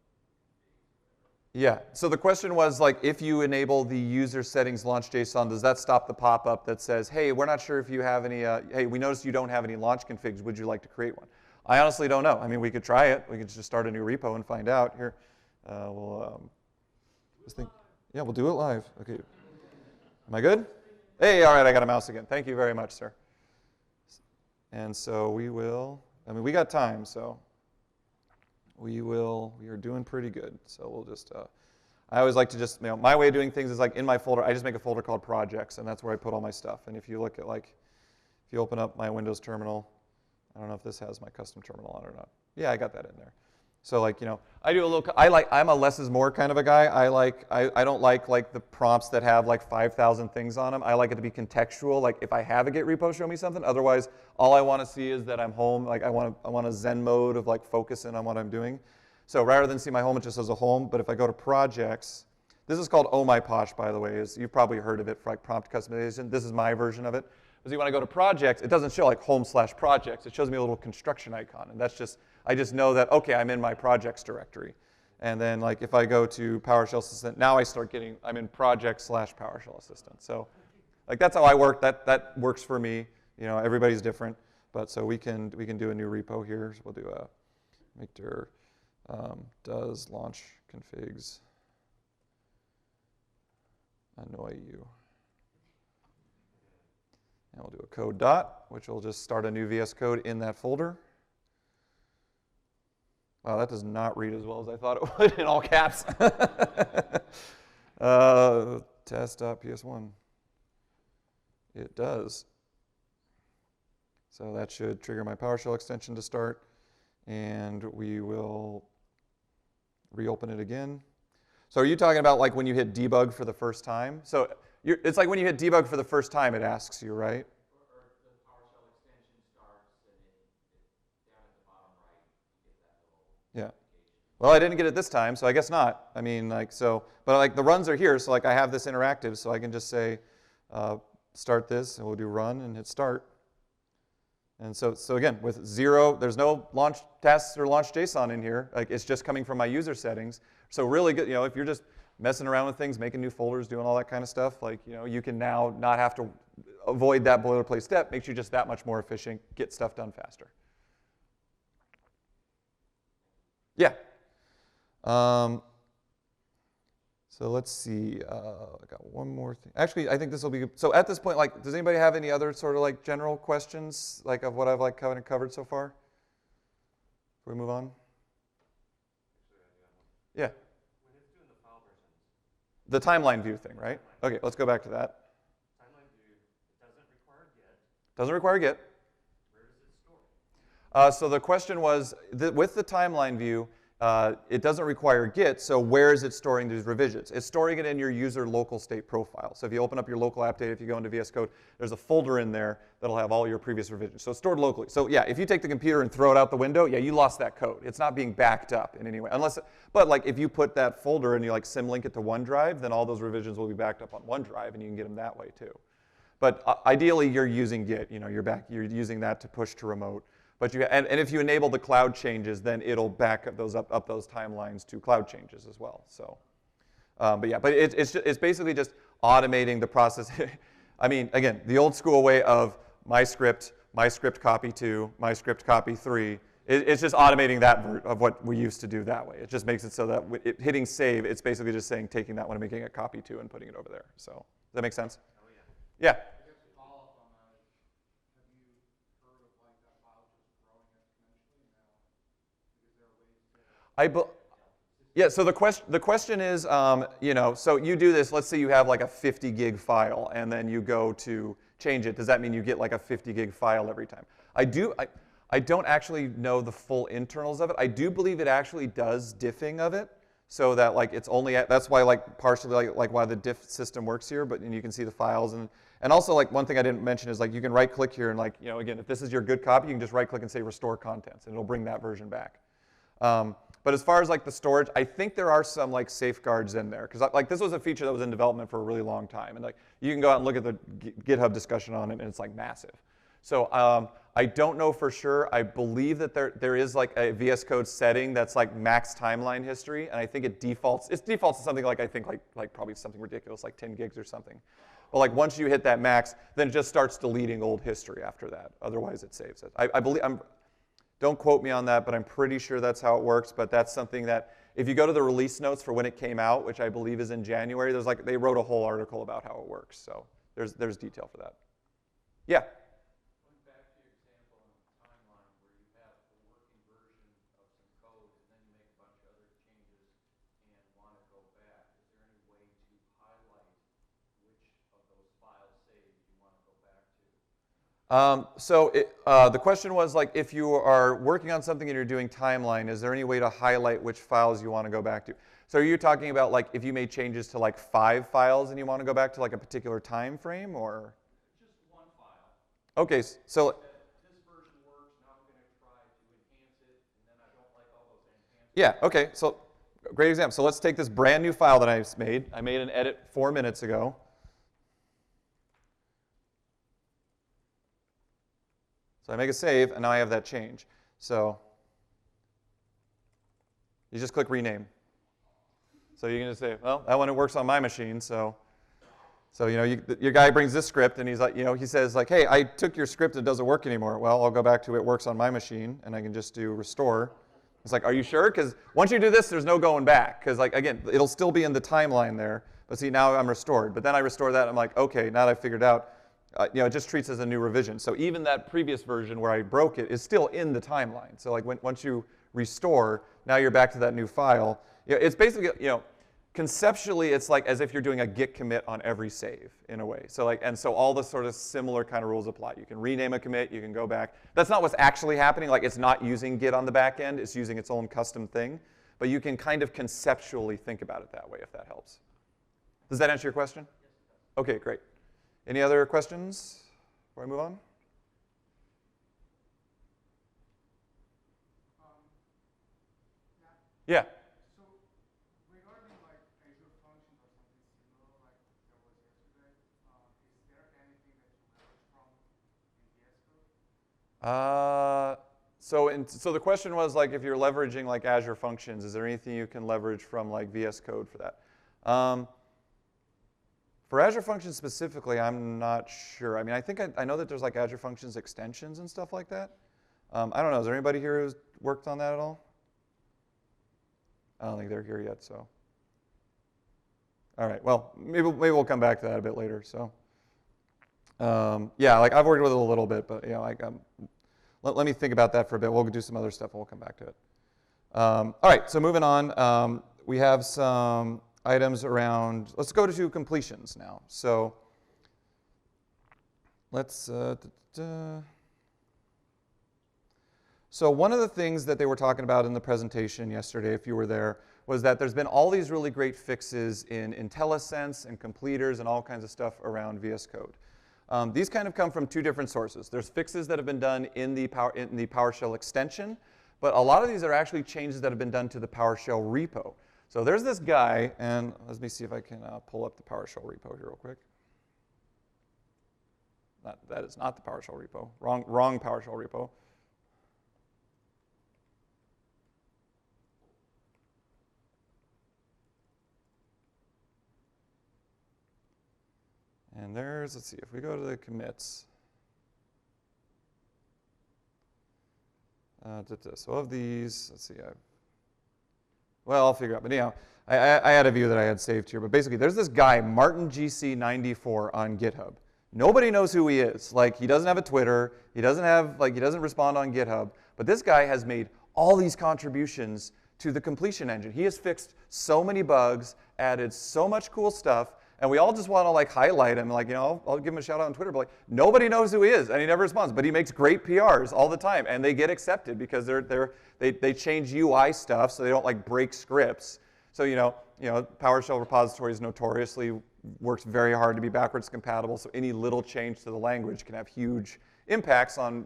configs? Yeah, so the question was like, if you enable the user settings launch JSON, does that stop the pop-up that says, hey, we're not sure if you have any, hey, we noticed you don't have any launch configs, would you like to create one? I honestly don't know. I mean, we could try it. We could just start a new repo and find out. Here, yeah, we'll do it live. Okay. Am I good? Hey, all right, I got a mouse again. Thank you very much, sir. And so we will, we got time, so we are doing pretty good. So we'll just, I always like to just, my way of doing things is like in my folder, I just make a folder called projects, and that's where I put all my stuff. And if you look at if you open up my Windows terminal, I don't know if this has my custom terminal on it or not. Yeah, I got that in there. So I do a little, I'm a less is more kind of a guy. I don't like the prompts that have like 5,000 things on them. I like it to be contextual. Like if I have a Git repo, show me something. Otherwise, all I want to see is that I'm home. Like I want a Zen mode of like focusing on what I'm doing. So rather than see my home, it just says a home. But if I go to projects, this is called Oh My Posh, by the way. You've probably heard of it for like prompt customization. This is my version of it. Because when I go to projects, it doesn't show like home/projects. It shows me a little construction icon. And that's just, I just know that, okay, I'm in my projects directory. And then like if I go to PowerShell Assistant, now I start getting, I'm in projects/PowerShell Assistant. So like that's how I work. That works for me. Everybody's different. But so we can do a new repo here. So we'll do a make dir does launch configs annoy you. And we'll do a code dot, which will just start a new VS Code in that folder. Wow, that does not read as well as I thought it would in all caps. Test.ps1. It does. So that should trigger my PowerShell extension to start. And we will reopen it again. So are you talking about like when you hit debug for the first time? So it's like when you hit debug for the first time, it asks you, right? Or the PowerShell extension starts and down at the bottom right, you get that little notification. Well, I didn't get it this time, so I guess not. I mean, but like the runs are here, so like I have this interactive, so I can just say start this, and we'll do run and hit start. And so again, with zero, there's no launch tests or launch JSON in here. Like it's just coming from my user settings. So really good, if you're just messing around with things, making new folders, doing all that kind of stuff, like you can now not have to avoid that boilerplate step. Makes you just that much more efficient, get stuff done faster. Yeah. So let's see. I got one more thing. Actually, I think this will be good. So at this point, like, does anybody have any other sort of like general questions, like of what I've like covered so far? Before we move on. Yeah. When it's doing the file versions. The timeline view thing, right? Okay, let's go back to that. Timeline view, it doesn't require Git. Doesn't require Git. Where does it store? So the question was, with the timeline view, it doesn't require Git, so where is it storing these revisions? It's storing it in your user local state profile. So if you open up your local app data, if you go into VS Code, there's a folder in there that'll have all your previous revisions. So it's stored locally. So yeah, if you take the computer and throw it out the window, yeah, you lost that code. It's not being backed up in any way. But like if you put that folder and you like symlink it to OneDrive, then all those revisions will be backed up on OneDrive, and you can get them that way too. But ideally, you're using Git. You're using that to push to remote. But and if you enable the cloud changes, then it'll back up those timelines to cloud changes as well. So, but yeah, but it's basically just automating the process. I mean, again, the old school way of my script copy 2, my script copy 3. It's just automating that of what we used to do that way. It just makes it so that hitting save, it's basically just saying taking that one and making a copy 2 and putting it over there. So does that make sense? Oh yeah. Yeah. Yeah, so the question is, so you do this, let's say you have like a 50 gig file, and then you go to change it. Does that mean you get like a 50 gig file every time? I don't actually know the full internals of it. I do believe it actually does diffing of it, so that like it's only, that's why like partially like why the diff system works here, and you can see the files. And also like one thing I didn't mention is like you can right click here and like, again, if this is your good copy, you can just right click and say restore contents, and it'll bring that version back. But as far as like the storage, I think there are some like safeguards in there, because like this was a feature that was in development for a really long time, and like you can go out and look at the GitHub discussion on it, and it's like massive. So I don't know for sure. I believe that there is like a VS Code setting that's like max timeline history, and I think it defaults to something like I think like probably something ridiculous like 10 gigs or something. But like once you hit that max, then it just starts deleting old history after that. Otherwise, it saves it. I believe Don't quote me on that, but I'm pretty sure that's how it works. But that's something that, if you go to the release notes for when it came out, which I believe is in January, they wrote a whole article about how it works. So there's detail for that. Yeah. Going back to your example in the timeline where you have the working version of some code and then you make a bunch of other changes and want to go back, is The question was like, if you are working on something and you're doing timeline, is there any way to highlight which files you want to go back to? So are you talking about like if you made changes to like 5 files and you want to go back to like a particular time frame, or? Just one file. Okay, so This version works, now I'm going to try to enhance it, and then I don't like all those enhancements. yeah, okay, so great example. So let's take this brand new file that I just made. I made an edit 4 minutes ago. So I make a save, and now I have that change. So you just click rename. So you can just say, well, that one, it works on my machine. So you know, your guy brings this script, and he's like, you know, he says like, hey, I took your script, it doesn't work anymore. Well, I'll go back to it works on my machine, and I can just do restore. It's like, are you sure? Because once you do this, there's no going back. Because like again, it'll still be in the timeline there. But see, now I'm restored. But then I restore that, I'm like, okay, now that I figured out. You know, it just treats it as a new revision. So even that previous version where I broke it is still in the timeline. So like once you restore, now you're back to that new file. You know, it's basically, you know, conceptually it's like as if you're doing a git commit on every save in a way. So like, and so all the sort of similar kind of rules apply. You can rename a commit, you can go back. That's not what's actually happening. Like it's not using git on the back end, it's using its own custom thing. But you can kind of conceptually think about it that way if that helps. Does that answer your question? Okay, great. Any other questions before I move on? Yeah. So regarding like Azure Functions or something similar like there was yesterday, is there anything that you leverage from in VS Code? So the question was like if you're leveraging like Azure Functions, is there anything you can leverage from like VS Code for that? For Azure Functions specifically, I'm not sure. I mean, I think I know that there's like Azure Functions extensions and stuff like that. I don't know. Is there anybody here who's worked on that at all? I don't think they're here yet, so. All right, well, maybe we'll come back to that a bit later. So, yeah, like I've worked with it a little bit, but you know, like let me think about that for a bit. We'll do some other stuff and we'll come back to it. All right, so moving on, we have some items around, let's go to completions now. So let's, so one of the things that they were talking about in the presentation yesterday, if you were there, was that there's been all these really great fixes in IntelliSense and completers and all kinds of stuff around VS Code. These kind of come from 2 different sources. There's fixes that have been done in the PowerShell extension, but a lot of these are actually changes that have been done to the PowerShell repo. So there's this guy, and let me see if I can pull up the PowerShell repo here real quick. That is not the PowerShell repo. Wrong PowerShell repo. And there's, let's see, if we go to the commits. So of these, let's see, well, I'll figure out. But anyhow, I had a view that I had saved here. But basically, there's this guy, MartinGC94 on GitHub. Nobody knows who he is. Like, he doesn't have a Twitter. He doesn't have, like, he doesn't respond on GitHub. But this guy has made all these contributions to the completion engine. He has fixed so many bugs, added so much cool stuff. And we all just want to like highlight him, like, you know, I'll give him a shout out on Twitter, but like, nobody knows who he is, and he never responds. But he makes great PRs all the time, and they get accepted because they change UI stuff, so they don't like break scripts. So you know, PowerShell repositories notoriously works very hard to be backwards compatible. So any little change to the language can have huge impacts on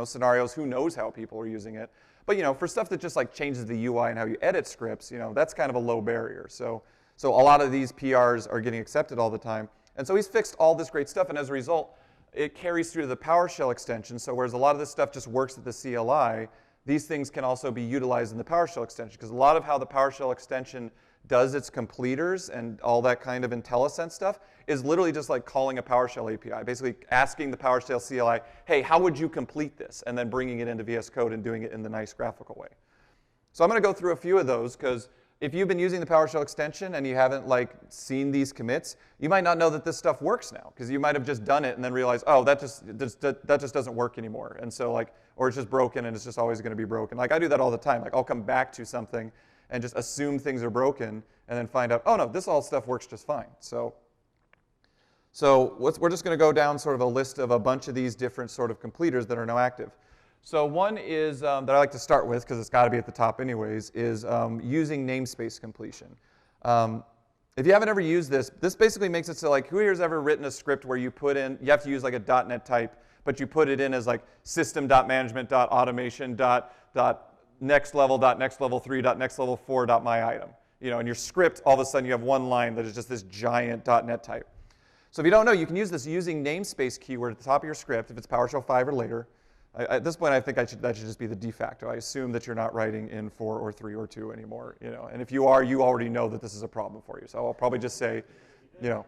scenarios. Who knows how people are using it? But for stuff that just like changes the UI and how you edit scripts, that's kind of a low barrier. So a lot of these PRs are getting accepted all the time. And so he's fixed all this great stuff, and as a result, it carries through to the PowerShell extension. So whereas a lot of this stuff just works at the CLI, these things can also be utilized in the PowerShell extension, because a lot of how the PowerShell extension does its completers and all that kind of IntelliSense stuff is literally just like calling a PowerShell API, basically asking the PowerShell CLI, hey, how would you complete this? And then bringing it into VS Code and doing it in the nice graphical way. So I'm going to go through a few of those, because if you've been using the PowerShell extension and you haven't like seen these commits, you might not know that this stuff works now, because you might have just done it and then realized, oh, that just doesn't work anymore. And so like, or it's just broken and it's just always going to be broken. Like I do that all the time. Like I'll come back to something and just assume things are broken and then find out, oh no, this all stuff works just fine. So So we're just going to go down sort of a list of a bunch of these different sort of completers that are now active. So one is that I like to start with, because it's got to be at the top anyways, is using namespace completion. If you haven't ever used this, this basically makes it so like, who here's ever written a script where you put in, you have to use like a .NET type, but you put it in as like system.management.automation.nextlevel.nextlevel3.nextlevel4.myitem. You know, in your script, all of a sudden you have one line that is just this giant .NET type. So if you don't know, you can use this using namespace keyword at the top of your script if it's PowerShell 5 or later. At this point, I think that should just be the de facto. I assume that you're not writing in 4 or 3 or 2 anymore. You know, and if you are, you already know that this is a problem for you. So I'll probably just say, you know,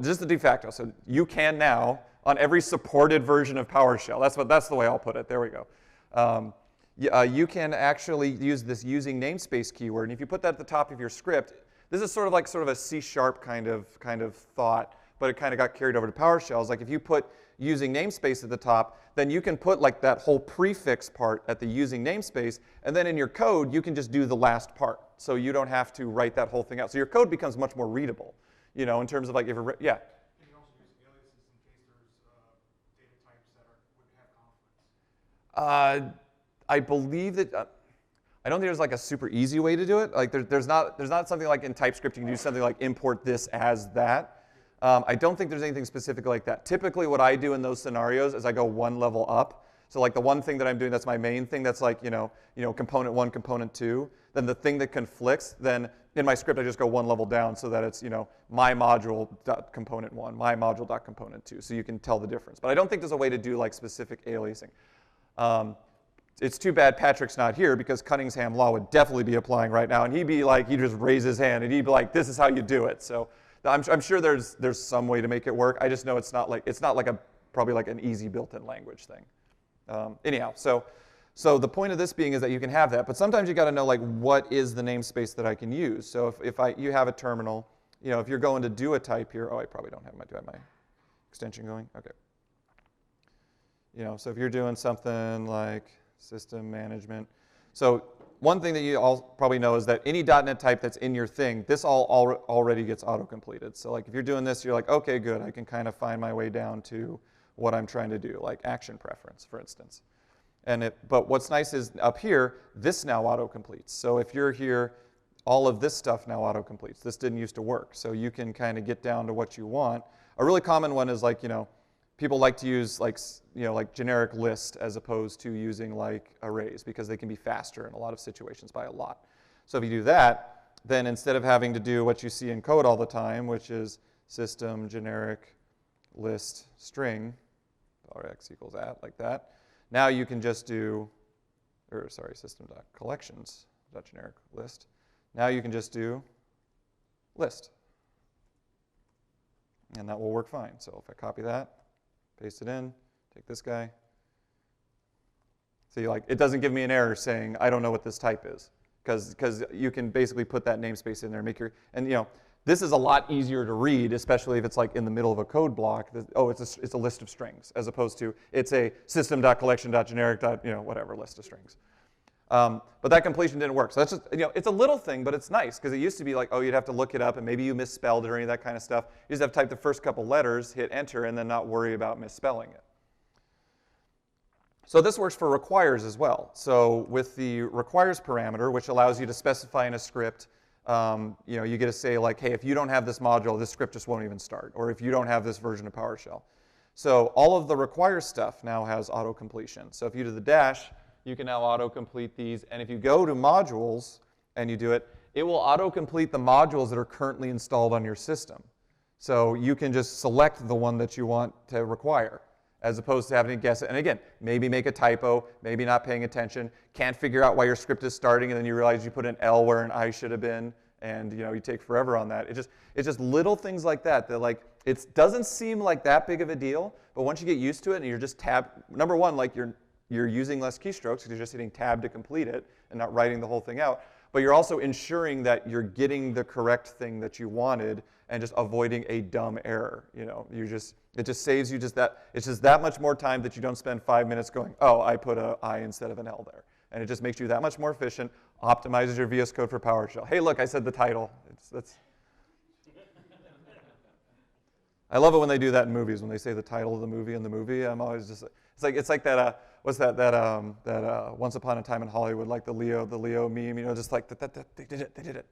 just the de facto. So you can now, on every supported version of PowerShell, that's the way I'll put it. There we go. You can actually use this using namespace keyword. And if you put that at the top of your script, this is sort of a C# kind of thought, but it kind of got carried over to PowerShell. It's like if you put using namespace at the top, then you can put like that whole prefix part at the using namespace, and then in your code, you can just do the last part. So you don't have to write that whole thing out. So your code becomes much more readable, you know, in terms of like, yeah. Can you also use aliases in case there's data types that would have conflicts? I believe that, I don't think there's like a super easy way to do it. Like there's not something like in TypeScript you can do something like import this as that. I don't think there's anything specific like that. Typically what I do in those scenarios is I go one level up. So like the one thing that I'm doing that's my main thing that's like, you know, component 1, component 2. Then the thing that conflicts, then in my script I just go one level down so that it's, you know, my module.component 1, my module.component 2. So you can tell the difference. But I don't think there's a way to do like specific aliasing. It's too bad Patrick's not here because Cunningham law would definitely be applying right now. And he'd be like, he'd just raise his hand and he'd be like, this is how you do it. So I'm sure there's some way to make it work. I just know it's not like probably like an easy built-in language thing. Anyhow, so the point of this being is that you can have that, but sometimes you got to know like what is the namespace that I can use. So if you have a terminal, you know, if you're going to do a type here, oh, I probably don't have my extension going. Okay. You know, so if you're doing something like system management, so one thing that you all probably know is that any .NET type that's in your thing, this already gets auto-completed. So like if you're doing this, you're like, okay, good, I can kind of find my way down to what I'm trying to do, like action preference, for instance. But what's nice is up here, this now auto-completes. So if you're here, all of this stuff now auto-completes. This didn't used to work. So you can kind of get down to what you want. A really common one is like, you know, people like to use like, you know, like generic list as opposed to using like arrays because they can be faster in a lot of situations by a lot. So if you do that, then instead of having to do what you see in code all the time, which is system generic list string, $x equals at, like that, now you can just do, or sorry, system.collections.generic list. Now you can just do list. And that will work fine. So if I copy that, paste it in, take this guy. See, like, it doesn't give me an error saying, I don't know what this type is. Because you can basically put that namespace in there and make your, and you know, this is a lot easier to read, especially if it's like in the middle of a code block. Oh, it's a list of strings, as opposed to it's a system.collection.generic. You know, whatever list of strings. But that completion didn't work. So that's just, you know, it's a little thing, but it's nice because it used to be like, oh, you'd have to look it up and maybe you misspelled it or any of that kind of stuff. You just have to type the first couple letters, hit enter, and then not worry about misspelling it. So this works for requires as well. So with the requires parameter, which allows you to specify in a script, you know, you get to say like, hey, if you don't have this module, this script just won't even start. Or if you don't have this version of PowerShell. So all of the requires stuff now has auto-completion. So if you do the dash, you can now auto-complete these. And if you go to modules and you do it, it will auto-complete the modules that are currently installed on your system. So you can just select the one that you want to require, as opposed to having to guess it. And again, maybe make a typo, maybe not paying attention, can't figure out why your script is starting, and then you realize you put an L where an I should have been, and you know, you take forever on that. It's just little things like that that like, it doesn't seem like that big of a deal, but once you get used to it and you're just number one, like you're using less keystrokes because you're just hitting tab to complete it and not writing the whole thing out. But you're also ensuring that you're getting the correct thing that you wanted and just avoiding a dumb error. You know, it just saves you it's just that much more time that you don't spend 5 minutes going, oh, I put an I instead of an L there. And it just makes you that much more efficient, optimizes your VS Code for PowerShell. Hey, look, I said the title. I love it when they do that in movies, when they say the title of the movie in the movie. I'm always just, it's like that, what's that Once Upon a Time in Hollywood, like the Leo meme, you know, just like, they did it.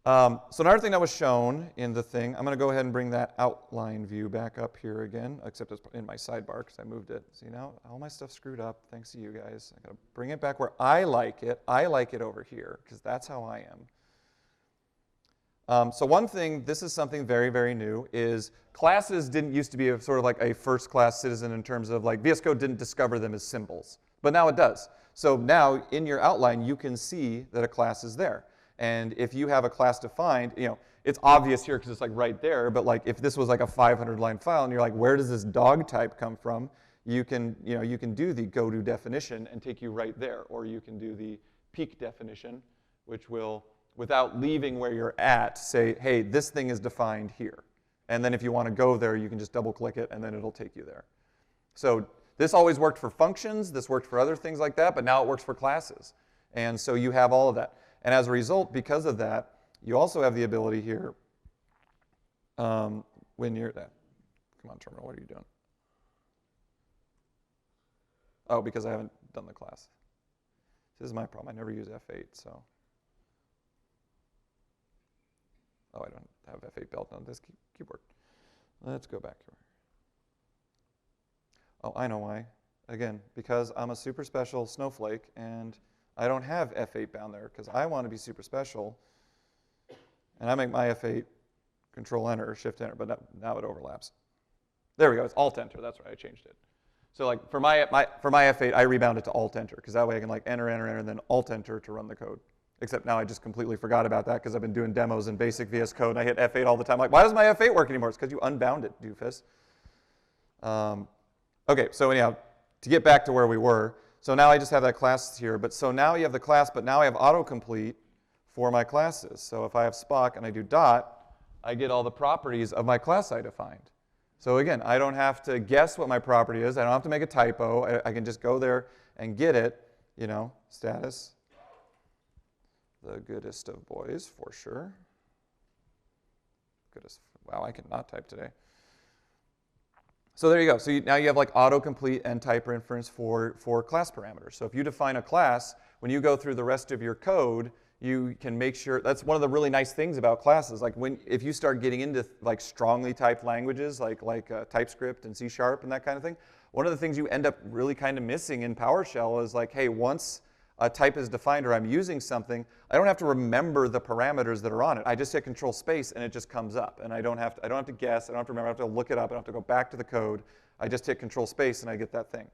So another thing that was shown in the thing, I'm going to go ahead and bring that outline view back up here again, except it's in my sidebar because I moved it. See now, all my stuff's screwed up thanks to you guys. I got to bring it back where I like it. I like it over here because that's how I am. So one thing, this is something very, very new, is classes didn't used to be sort of like a first-class citizen in terms of like VS Code didn't discover them as symbols, but now it does. So now in your outline, you can see that a class is there. And if you have a class defined, you know, it's obvious here because it's like right there, but like if this was like a 500-line file and you're like, where does this dog type come from? You can do the go to definition and take you right there, or you can do the peek definition, which will, without leaving where you're at, say, hey, this thing is defined here. And then if you want to go there, you can just double click it and then it'll take you there. So this always worked for functions, this worked for other things like that, but now it works for classes. And so you have all of that. And as a result, because of that, you also have the ability here, when you're, come on, terminal, what are you doing? Oh, because I haven't done the class. This is my problem, I never use F8, so. Oh, I don't have F8 built on this keyboard. Let's go back here. Oh, I know why. Again, because I'm a super special snowflake, and I don't have F8 bound there because I want to be super special, and I make my F8 Control-Enter or Shift-Enter, but now it overlaps. There we go. It's Alt-Enter. That's right. I changed it. So like for my F8, I rebound it to Alt-Enter because that way I can like enter, and then Alt-Enter to run the code. Except now I just completely forgot about that because I've been doing demos in basic VS Code, and I hit F8 all the time. Like, why doesn't my F8 work anymore? It's because you unbound it, doofus. Okay, so anyhow, to get back to where we were, so now I just have that class here, but so now you have the class, but now I have autocomplete for my classes. So if I have Spock and I do dot, I get all the properties of my class I defined. So again, I don't have to guess what my property is. I don't have to make a typo. I can just go there and get it, you know, status, the goodest of boys, for sure. Goodest, wow, I cannot type today. So there you go. So now you have like autocomplete and type inference for class parameters. So if you define a class, when you go through the rest of your code, you can make sure, that's one of the really nice things about classes. Like if you start getting into like strongly typed languages like TypeScript and C# and that kind of thing, one of the things you end up really kind of missing in PowerShell is like, hey, once a type is defined or I'm using something, I don't have to remember the parameters that are on it. I just hit Control Space and it just comes up. And I don't have to guess, I don't have to remember, I don't have to look it up, I don't have to go back to the code. I just hit Control Space and I get that thing.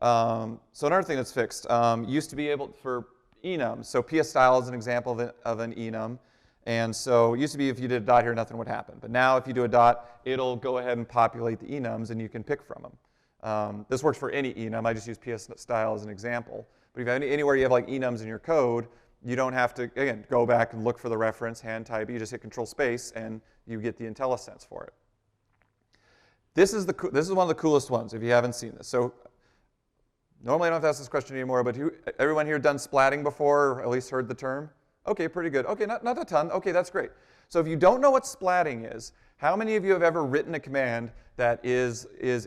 So another thing that's fixed, used to be able for enums. So PS style is an example of an enum. And so it used to be if you did a dot here, nothing would happen. But now if you do a dot, it'll go ahead and populate the enums and you can pick from them. This works for any enum. I just use PS style as an example. But if you have anywhere you have like enums in your code, you don't have to, again, go back and look for the reference, hand type. You just hit Control Space and you get the IntelliSense for it. This is one of the coolest ones if you haven't seen this. So normally I don't have to ask this question anymore, but everyone here done splatting before, or at least heard the term? Okay, pretty good. Okay, not a ton. Okay, that's great. So if you don't know what splatting is, how many of you have ever written a command that is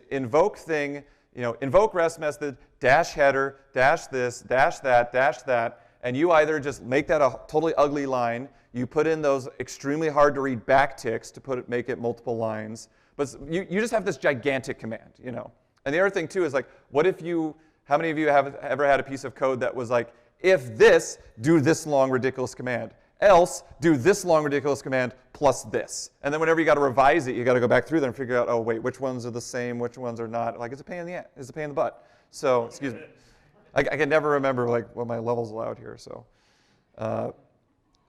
invoke thing, you know, invoke REST method, dash header, dash this, dash that, and you either just make that a totally ugly line, you put in those extremely hard to read backticks to make it multiple lines, but you just have this gigantic command, you know. And the other thing too is like, what if how many of you have ever had a piece of code that was like, if this, do this long ridiculous command, else do this long ridiculous command plus this. And then whenever you got to revise it, you got to go back through there and figure out, oh wait, which ones are the same, which ones are not. Like it's a pain in the ass, it's a pain in the butt. So, excuse me. I can never remember like what my level's allowed here. So,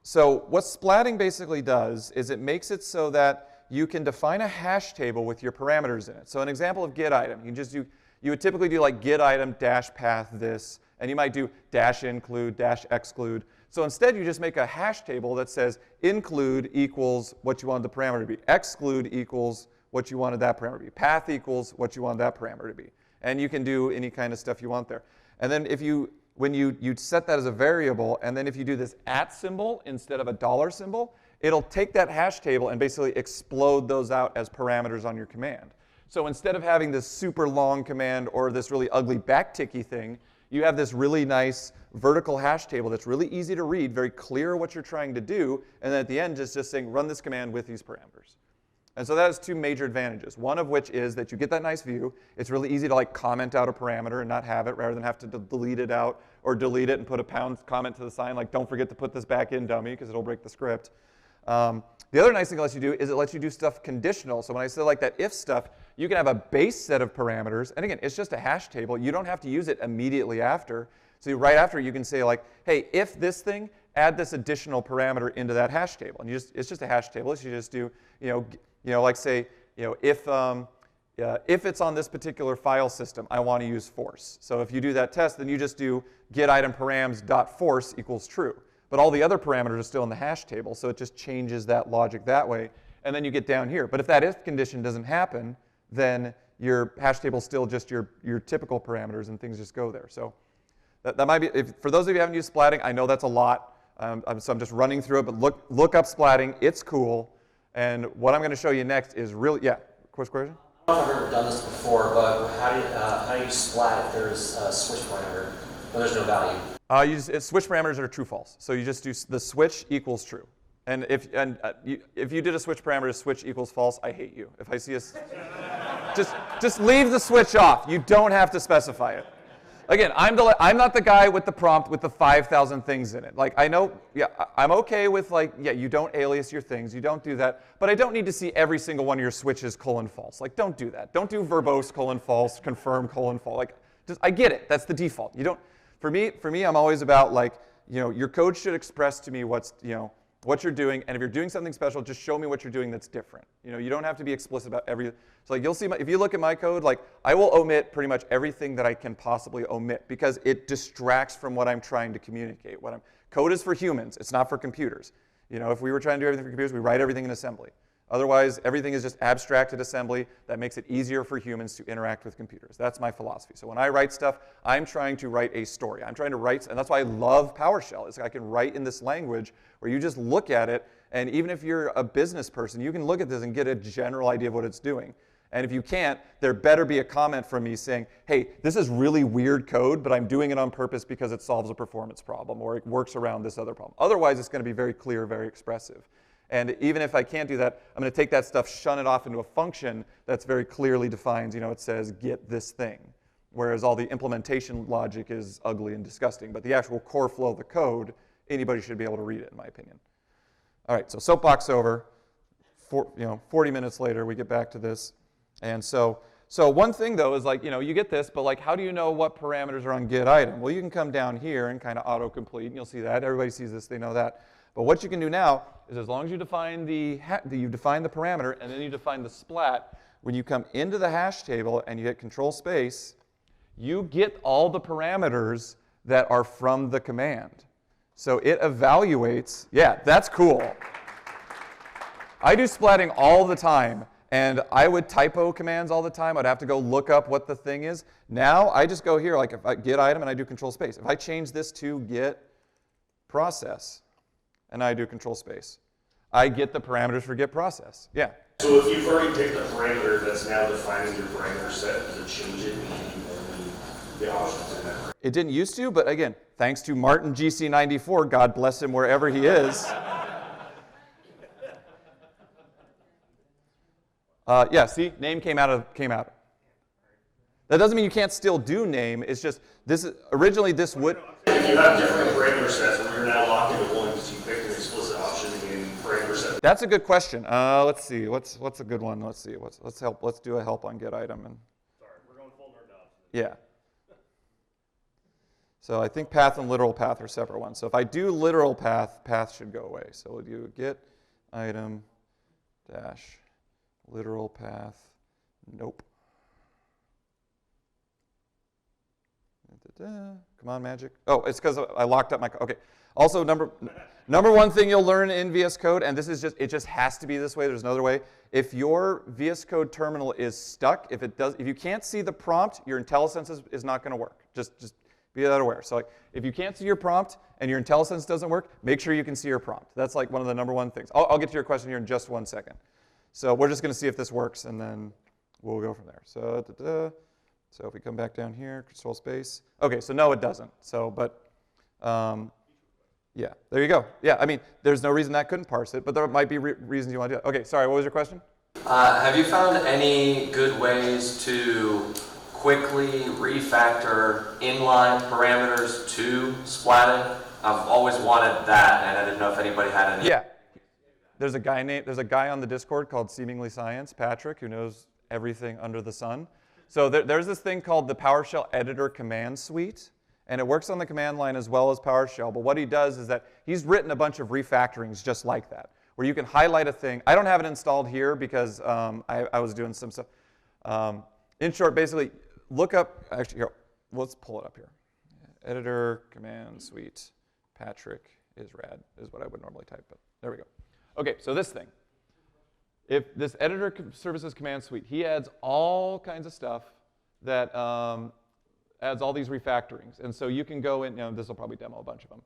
so what splatting basically does is it makes it so that you can define a hash table with your parameters in it. So an example of get item, you would typically do like get item dash path this, and you might do dash include, dash exclude. So instead you just make a hash table that says include equals what you want the parameter to be, exclude equals what you wanted that parameter to be, path equals what you want that parameter to be. And you can do any kind of stuff you want there. And then when you set that as a variable, and then if you do this @ symbol instead of a $ symbol, it'll take that hash table and basically explode those out as parameters on your command. So instead of having this super long command or this really ugly backticky thing, you have this really nice vertical hash table that's really easy to read, very clear what you're trying to do, and then at the end just saying run this command with these parameters. And so that has two major advantages. One of which is that you get that nice view. It's really easy to like comment out a parameter and not have it rather than have to delete it out or delete it and put a pound comment to the sign like don't forget to put this back in, dummy, because it'll break the script. The other nice thing it lets you do is it lets you do stuff conditional. So when I say like that if stuff, you can have a base set of parameters. And again, it's just a hash table. You don't have to use it immediately after. So right after you can say like, hey, if this thing, add this additional parameter into that hash table. And it's just a hash table. So you just do, like say, if it's on this particular file system, I want to use force. So if you do that test, then you just do get item params dot force equals true. But all the other parameters are still in the hash table, so it just changes that logic that way. And then you get down here. But if that if condition doesn't happen, then your hash table is still just your typical parameters, and things just go there. So that might be, for those of you who haven't used splatting, I know that's a lot. So I'm just running through it, but look up splatting. It's cool. And what I'm going to show you next is really, yeah, quick question? I don't know if I've ever done this before, but how do you splat if there's a switch parameter, but there's no value? It's switch parameters are true false. So you just do the switch equals true. And if you did a switch parameter switch equals false, I hate you. If I see just leave the switch off. You don't have to specify it. Again, I'm not the guy with the prompt with the 5,000 things in it. Like I know, yeah, I'm okay with like, yeah, you don't alias your things, you don't do that, but I don't need to see every single one of your switches : false. Like don't do that. Don't do verbose : false, confirm : false. Like I get it. That's the default. You don't. For me, I'm always about like, your code should express to me what you're doing, and if you're doing something special, just show me what you're doing that's different. You don't have to be explicit about every. So like you'll see, if you look at my code, like I will omit pretty much everything that I can possibly omit because it distracts from what I'm trying to communicate. Code is for humans. It's not for computers. If we were trying to do everything for computers, we write everything in assembly. Otherwise, everything is just abstracted assembly that makes it easier for humans to interact with computers. That's my philosophy. So when I write stuff, I'm trying to write a story. I'm trying to write, and that's why I love PowerShell. It's like I can write in this language where you just look at it, and even if you're a business person, you can look at this and get a general idea of what it's doing. And if you can't, there better be a comment from me saying, hey, this is really weird code, but I'm doing it on purpose because it solves a performance problem or it works around this other problem. Otherwise, it's going to be very clear, very expressive. And even if I can't do that, I'm going to take that stuff, shun it off into a function that's very clearly defined. It says get this thing, whereas all the implementation logic is ugly and disgusting. But the actual core flow of the code, anybody should be able to read it, in my opinion. All right, so soapbox over. 40 minutes later, we get back to this. And so one thing, though, is like, you get this, but like, how do you know what parameters are on get item? Well, you can come down here and kind of autocomplete, and you'll see that. Everybody sees this, they know that. But what you can do now is as long as you define the parameter and then you define the splat, when you come into the hash table and you hit control space, you get all the parameters that are from the command. So it evaluates, yeah, that's cool. I do splatting all the time, and I would typo commands all the time. I'd have to go look up what the thing is. Now I just go here, like if I get item and I do control space. If I change this to get process, and I do control space, I get the parameters for get process. Yeah? So if you've already picked the parameter that's now defining your parameter set, does it change it and the options in that? It didn't used to, but again, thanks to Martin GC94, God bless him wherever he is. Yeah, see, name came out. That doesn't mean you can't still do name. It's just originally this would. If you have different parameter sets where you're now locked into one because you picked an explicit option in parameter set. That's a good question. Let's see. What's a good one? Let's see. Let's do a help on get item. Sorry, we're going full nerd out. Yeah. So I think path and literal path are separate ones. So if I do literal path, path should go away. So we'll do get item dash literal path. Nope. Come on, magic. Oh, it's because I locked up my code. Okay. Also, number one thing you'll learn in VS Code, and it just has to be this way. There's no other way. If your VS Code terminal is stuck, if you can't see the prompt, your IntelliSense is not going to work. Just Be that aware. So like, if you can't see your prompt and your IntelliSense doesn't work, make sure you can see your prompt. That's like one of the #1 things. I'll get to your question here in just 1 second. So we're just going to see if this works, and then we'll go from there. So, so if we come back down here, control space. Okay, so no, it doesn't. So, but, yeah, there you go. Yeah, I mean, there's no reason that couldn't parse it, but there might be reasons you want to do it. Okay, sorry, what was your question? Have you found any good ways to quickly refactor inline parameters to splatting? I've always wanted that, and I didn't know if anybody had any. Yeah, there's a guy on the Discord called Seemingly Science, Patrick, who knows everything under the sun. So there's this thing called the PowerShell Editor Command Suite, and it works on the command line as well as PowerShell. But what he does is that he's written a bunch of refactorings just like that, where you can highlight a thing. I don't have it installed here because I was doing some stuff. In short, basically, look up, actually, here, let's pull it up here. Editor Command Suite, Patrick is rad, is what I would normally type, but there we go. Okay, so this thing. If this Editor Services Command Suite, he adds all kinds of stuff that adds all these refactorings. And so you can go in, this will probably demo a bunch of them.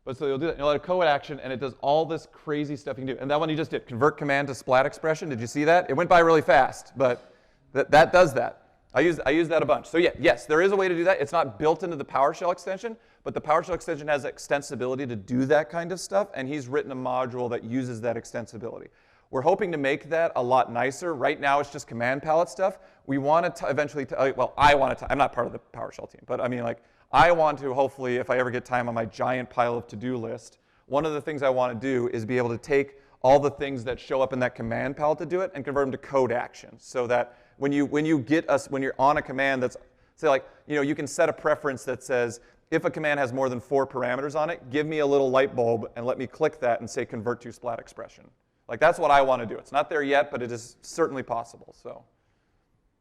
But so you'll do that, you'll let a code action, and it does all this crazy stuff you can do. And that one you just did, convert command to splat expression. Did you see that? It went by really fast, but that does that. I use that a bunch. So yeah, yes, there is a way to do that. It's not built into the PowerShell extension, but the PowerShell extension has extensibility to do that kind of stuff, and he's written a module that uses that extensibility. We're hoping to make that a lot nicer. Right now, it's just command palette stuff. We want to eventually, well, I want to, I'm not part of the PowerShell team, but I mean, like, I want to hopefully, if I ever get time on my giant pile of to-do list, one of the things I want to do is be able to take all the things that show up in that command palette to do it and convert them to code actions, so that when you're on a command that's, say like, you can set a preference that says, if a command has more than 4 parameters on it, give me a little light bulb and let me click that and say convert to splat expression. Like, that's what I want to do. It's not there yet, but it is certainly possible. So,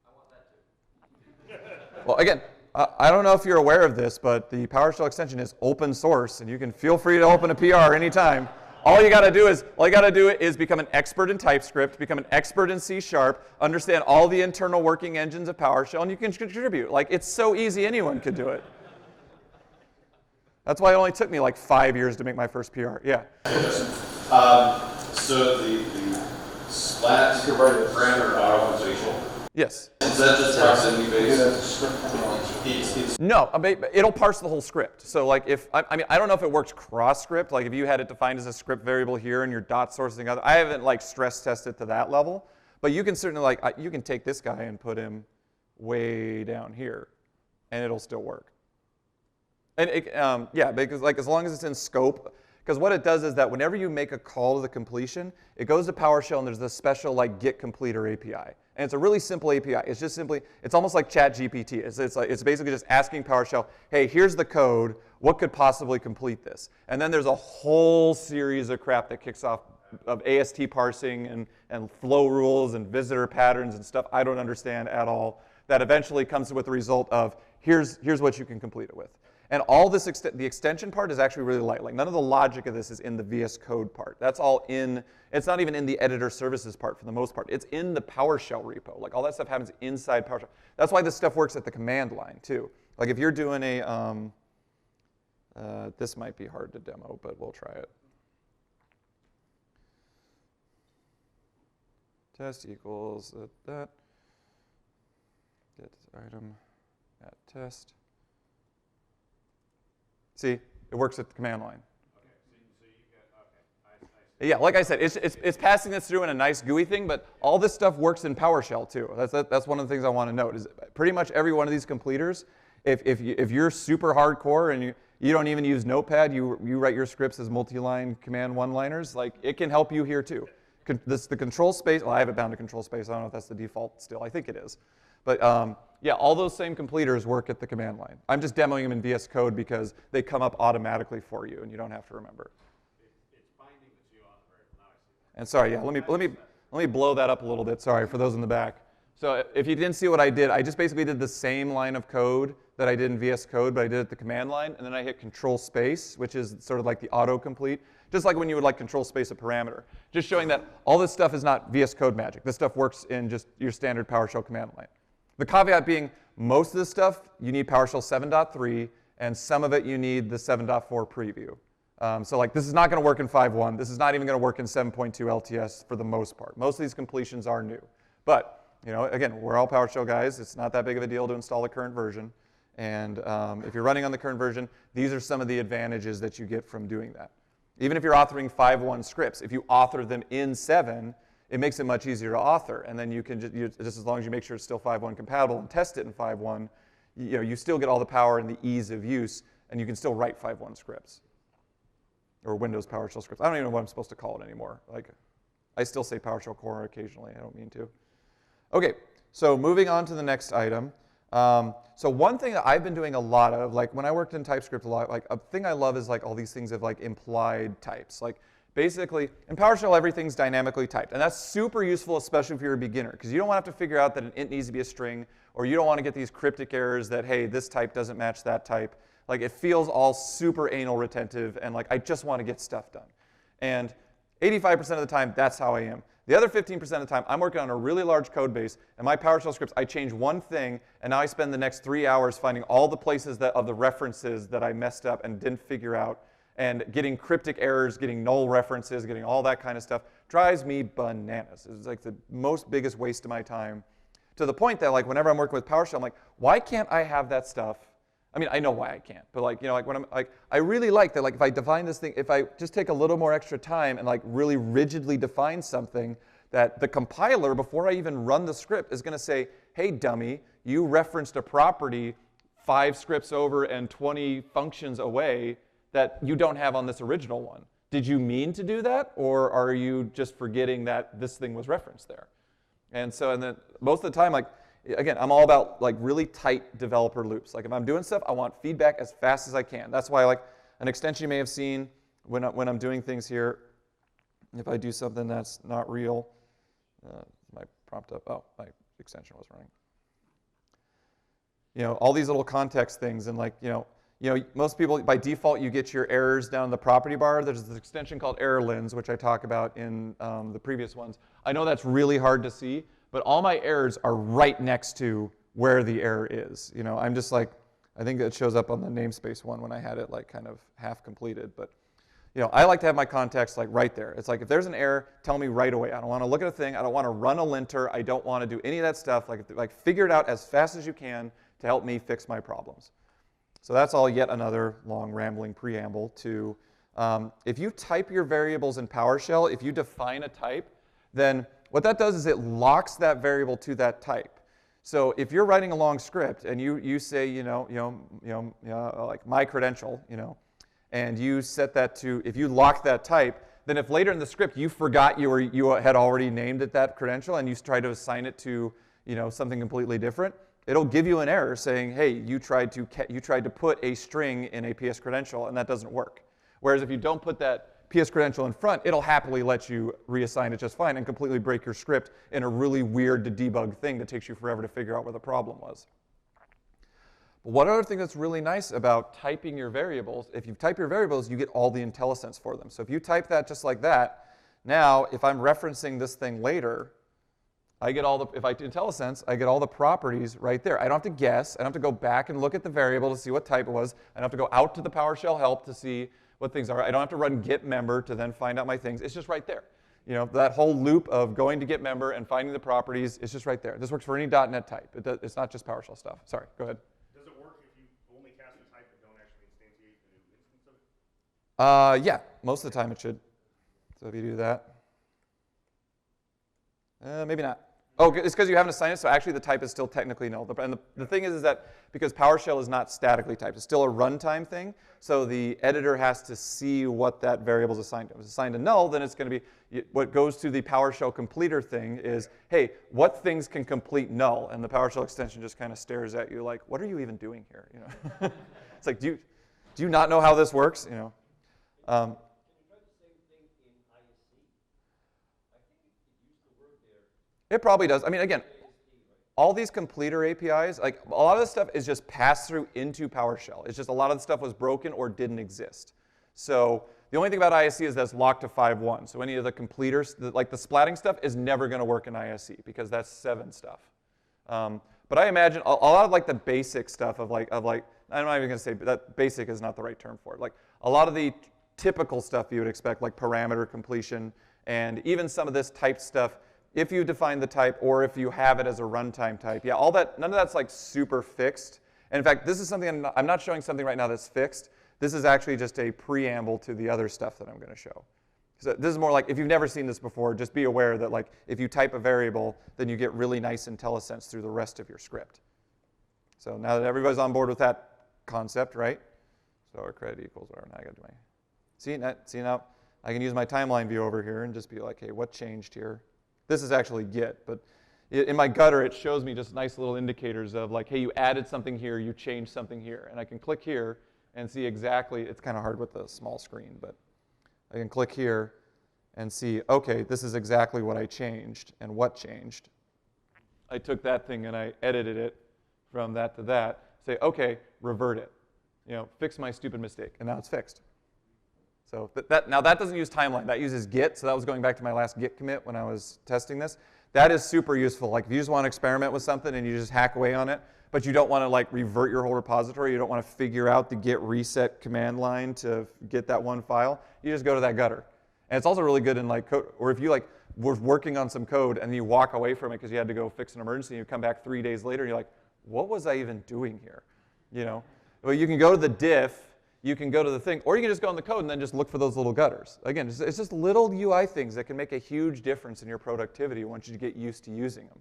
I want that too. well, again, I don't know if you're aware of this, but the PowerShell extension is open source, and you can feel free to open a PR anytime. All you got to do is become an expert in TypeScript, become an expert in C#, understand all the internal working engines of PowerShell, and you can contribute. Like, it's so easy, anyone could do it. That's why it only took me like 5 years to make my first PR. Yeah. So the splat parameter auto-completion. Yes. Is that just proximity based? No, it'll parse the whole script. So like I don't know if it works cross-script, like if you had it defined as a script variable here and your dot sourcing other, I haven't like stress tested to that level, but you can certainly like, you can take this guy and put him way down here and it'll still work. And yeah, because like as long as it's in scope, because what it does is that whenever you make a call to the completion, it goes to PowerShell and there's this special like get completer API. And it's a really simple API. It's just simply, it's almost like ChatGPT. It's basically just asking PowerShell, hey, here's the code. What could possibly complete this? And then there's a whole series of crap that kicks off of AST parsing and flow rules and visitor patterns and stuff I don't understand at all that eventually comes with the result of here's what you can complete it with. And all this, the extension part is actually really light. Like none of the logic of this is in the VS Code part. That's all in, it's not even in the editor services part for the most part. It's in the PowerShell repo. Like all that stuff happens inside PowerShell. That's why this stuff works at the command line too. Like if you're doing a, this might be hard to demo, but we'll try it. Test equals that. Get item at test. See, it works at the command line. Okay, so you get, okay, I Yeah, like I said, it's passing this through in a nice GUI thing, but all this stuff works in PowerShell too. That's one of the things I want to note is pretty much every one of these completers, if you're super hardcore and you don't even use Notepad, you write your scripts as multi-line command one-liners, like it can help you here too. The control space, well, I have it bound to control space. I don't know if that's the default still. I think it is. But yeah, all those same completers work at the command line. I'm just demoing them in VS Code because they come up automatically for you and you don't have to remember. it's binding the two on the variable. Now I see that. And sorry, yeah, let me blow that up a little bit. Sorry for those in the back. So if you didn't see what I did, I just basically did the same line of code that I did in VS Code, but I did it at the command line, and then I hit control space, which is sort of like the autocomplete, just like when you would like control space a parameter. Just showing that all this stuff is not VS Code magic. This stuff works in just your standard PowerShell command line. The caveat being, most of this stuff, you need PowerShell 7.3, and some of it you need the 7.4 preview. So like this is not going to work in 5.1. This is not even going to work in 7.2 LTS for the most part. Most of these completions are new. But again, we're all PowerShell guys. It's not that big of a deal to install the current version. And if you're running on the current version, these are some of the advantages that you get from doing that. Even if you're authoring 5.1 scripts, if you author them in 7, it makes it much easier to author. And then you can just as long as you make sure it's still 5.1 compatible and test it in 5.1, you still get all the power and the ease of use, and you can still write 5.1 scripts. Or Windows PowerShell scripts. I don't even know what I'm supposed to call it anymore. Like, I still say PowerShell Core occasionally. I don't mean to. Okay, so moving on to the next item. So one thing that I've been doing a lot of, like when I worked in TypeScript a lot, like a thing I love is like all these things of like implied types. Like basically, in PowerShell, everything's dynamically typed. And that's super useful, especially if you're a beginner, because you don't want to have to figure out that an int needs to be a string, or you don't want to get these cryptic errors that, hey, this type doesn't match that type. Like it feels all super anal retentive, and like I just want to get stuff done. And 85% of the time, that's how I am. The other 15% of the time, I'm working on a really large code base, and my PowerShell scripts, I change one thing, and now I spend the next 3 hours finding all the places of the references that I messed up and didn't figure out, and getting cryptic errors, getting null references, getting all that kind of stuff, drives me bananas. It's like the most biggest waste of my time, to the point that like whenever I'm working with PowerShell, I'm like, why can't I have that stuff? I mean, I know why I can't, but like, like when I'm like, I really like that, like if I define this thing, if I just take a little more extra time and like really rigidly define something, that the compiler, before I even run the script, is gonna say, hey dummy, you referenced a property 5 scripts over and 20 functions away that you don't have on this original one. Did you mean to do that, or are you just forgetting that this thing was referenced there? And so, and then most of the time, like, again, I'm all about like really tight developer loops. Like if I'm doing stuff, I want feedback as fast as I can. That's why like an extension you may have seen when I'm doing things here, if I do something that's not real, my prompt up, oh, my extension was running. All these little context things, and like, most people, by default, you get your errors down in the property bar. There's this extension called error lens, which I talk about in the previous ones. I know that's really hard to see, but all my errors are right next to where the error is. I'm just like, I think it shows up on the namespace one when I had it like kind of half completed. But I like to have my context like right there. It's like if there's an error, tell me right away. I don't want to look at a thing. I don't want to run a linter. I don't want to do any of that stuff. Like figure it out as fast as you can to help me fix my problems. So that's all yet another long rambling preamble to, if you type your variables in PowerShell, if you define a type, then what that does is it locks that variable to that type. So if you're writing a long script and you say, like my credential, and you set that to, if you lock that type, then if later in the script you forgot you had already named it that credential and you try to assign it to, something completely different, it'll give you an error saying, hey, you tried to put a string in a PS credential and that doesn't work. Whereas if you don't put that PS credential in front, it'll happily let you reassign it just fine and completely break your script in a really weird to debug thing that takes you forever to figure out where the problem was. But one other thing that's really nice about typing your variables, if you type your variables, you get all the IntelliSense for them. So if you type that just like that, now if I'm referencing this thing later, I get all the, if I do IntelliSense, I get all the properties right there. I don't have to guess. I don't have to go back and look at the variable to see what type it was. I don't have to go out to the PowerShell help to see what things are. I don't have to run get member to then find out my things. It's just right there. That whole loop of going to get member and finding the properties is just right there. This works for any .NET type. It's not just PowerShell stuff. Sorry, go ahead. Does it work if you only cast a type but don't actually instantiate the new instance of it? Yeah, most of the time it should. So if you do that, maybe not. Oh, it's because you haven't assigned it, so actually the type is still technically null. And the thing is that because PowerShell is not statically typed, it's still a runtime thing, so the editor has to see what that variable is assigned to. If it's assigned to null, then it's going to be, what goes to the PowerShell completer thing is, hey, what things can complete null? And the PowerShell extension just kind of stares at you like, what are you even doing here? It's like, do you not know how this works? Can you try the same thing in ISC? I think it used to work there. It probably does. I mean, again, all these completer APIs, like a lot of this stuff is just passed through into PowerShell. It's just a lot of the stuff was broken or didn't exist. So the only thing about ISC is that it's locked to 5.1. So any of the completers, like the splatting stuff, is never going to work in ISC because that's 7 stuff. But I imagine a lot of like the basic stuff of like I'm not even going to say that basic is not the right term for it. Like a lot of the typical stuff you would expect, like parameter completion, and even some of this type stuff, if you define the type or if you have it as a runtime type, yeah, all that, none of that's like super fixed. And in fact, this is something, I'm not showing something right now that's fixed. This is actually just a preamble to the other stuff that I'm going to show. So this is more like, if you've never seen this before, just be aware that like if you type a variable, then you get really nice IntelliSense through the rest of your script. So now that everybody's on board with that concept, right? So our credit equals whatever. Now I got to do my, see now I can use my timeline view over here and just be like, hey, what changed here? This is actually Git, but in my gutter, it shows me just nice little indicators of like, hey, you added something here, you changed something here. And I can click here and see exactly, it's kind of hard with the small screen, but I can click here and see, okay, this is exactly what I changed and what changed. I took that thing and I edited it from that to that. Say, okay, revert it. You know, fix my stupid mistake, and now it's fixed. So now that doesn't use timeline, that uses Git, so that was going back to my last Git commit when I was testing this. That is super useful. Like if you just want to experiment with something and you just hack away on it, but you don't want to like revert your whole repository, you don't want to figure out the git reset command line to get that one file, you just go to that gutter. And it's also really good in like code, or if you like were working on some code and you walk away from it because you had to go fix an emergency and you come back 3 days later and you're like, what was I even doing here? You know? Well, you can go to the diff, you can go to the thing, or you can just go in the code and then just look for those little gutters. Again, it's just little UI things that can make a huge difference in your productivity once you get used to using them.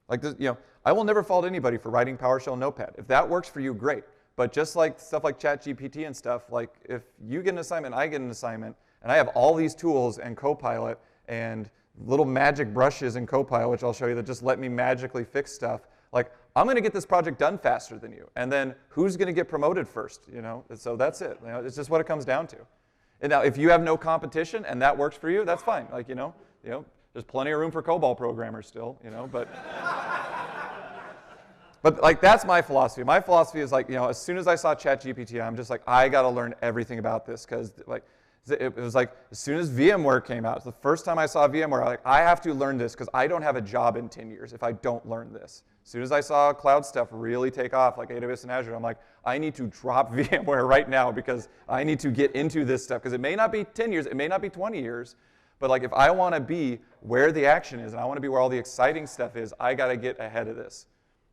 Like this, you know, I will never fault anybody for writing PowerShell Notepad. If that works for you, great. But just like stuff like ChatGPT and stuff, like if you get an assignment, I get an assignment, and I have all these tools and Copilot and little magic brushes in Copilot, which I'll show you, that just let me magically fix stuff, like I'm going to get this project done faster than you. And then who's going to get promoted first? You know, so that's it. You know, it's just what it comes down to. And now, if you have no competition and that works for you, that's fine. Like you know, there's plenty of room for COBOL programmers still. You know, but like that's my philosophy. My philosophy is like, you know, as soon as I saw ChatGPT, I'm just like, I got to learn everything about this because like. It was like as soon as VMware came out, it's the first time I saw VMware, I'm like, I have to learn this because I don't have a job in 10 years if I don't learn this. As soon as I saw cloud stuff really take off, like AWS and Azure, I'm like, I need to drop VMware right now because I need to get into this stuff because it may not be 10 years, it may not be 20 years, but like if I want to be where the action is and I want to be where all the exciting stuff is, I got to get ahead of this.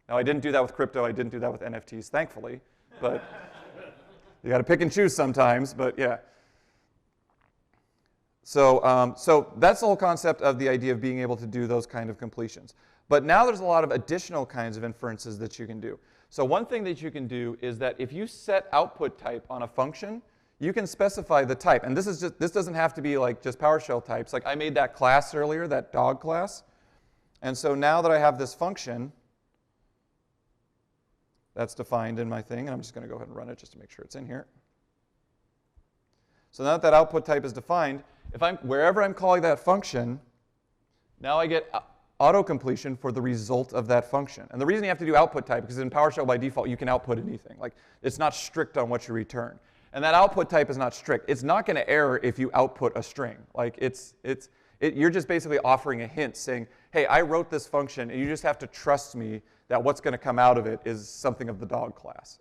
Now, I didn't do that with crypto, I didn't do that with NFTs, thankfully, but you got to pick and choose sometimes, but yeah. So, so that's the whole concept of the idea of being able to do those kind of completions. But now there's a lot of additional kinds of inferences that you can do. So one thing that you can do is that if you set output type on a function, you can specify the type. And this doesn't have to be like just PowerShell types. Like I made that class earlier, that dog class. And so now that I have this function that's defined in my thing, and I'm just going to go ahead and run it just to make sure it's in here. So now that that output type is defined, wherever I'm calling that function, now I get auto-completion for the result of that function. And the reason you have to do output type, because in PowerShell by default, you can output anything. Like, it's not strict on what you return. And that output type is not strict. It's not going to error if you output a string. Like, you're just basically offering a hint saying, hey, I wrote this function, and you just have to trust me that what's going to come out of it is something of the dog class.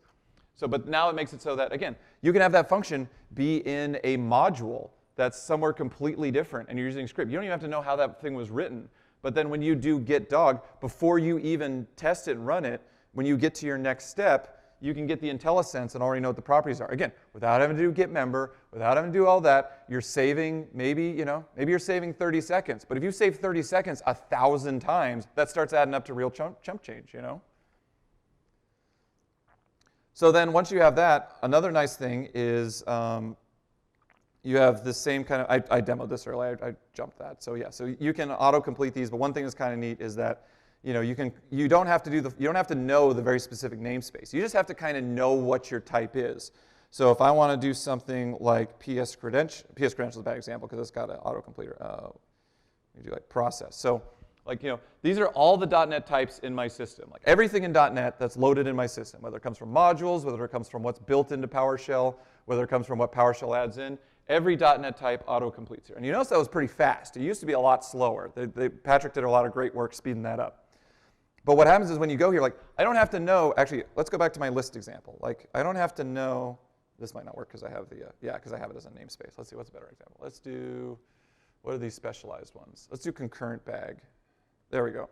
So, but now it makes it so that, again, you can have that function be in a module that's somewhere completely different, and you're using script. You don't even have to know how that thing was written. But then when you do get dog, before you even test it and run it, when you get to your next step, you can get the IntelliSense and already know what the properties are. Again, without having to do get member, without having to do all that, you're saving maybe you're saving 30 seconds. But if you save 30 seconds 1,000 times, that starts adding up to real chump change, you know? So then once you have that, another nice thing is you have the same kind of, I demoed this earlier, I jumped that. So yeah, so you can auto-complete these, but one thing that's kind of neat is that you don't have to know the very specific namespace. You just have to kind of know what your type is. So if I want to do something like PS credential is a bad example because it's got an auto-completer. You do like process. So like, these are all the .NET types in my system. Like everything in .NET that's loaded in my system, whether it comes from modules, whether it comes from what's built into PowerShell, whether it comes from what PowerShell adds in, every .NET type auto-completes here. And you notice that was pretty fast. It used to be a lot slower. Patrick did a lot of great work speeding that up. But what happens is when you go here, like, I don't have to know, actually, let's go back to my list example. Like, I don't have to know, this might not work because I have the, yeah, because I have it as a namespace. Let's see, what's a better example? Let's do, what are these specialized ones? Let's do concurrent bag. There we go.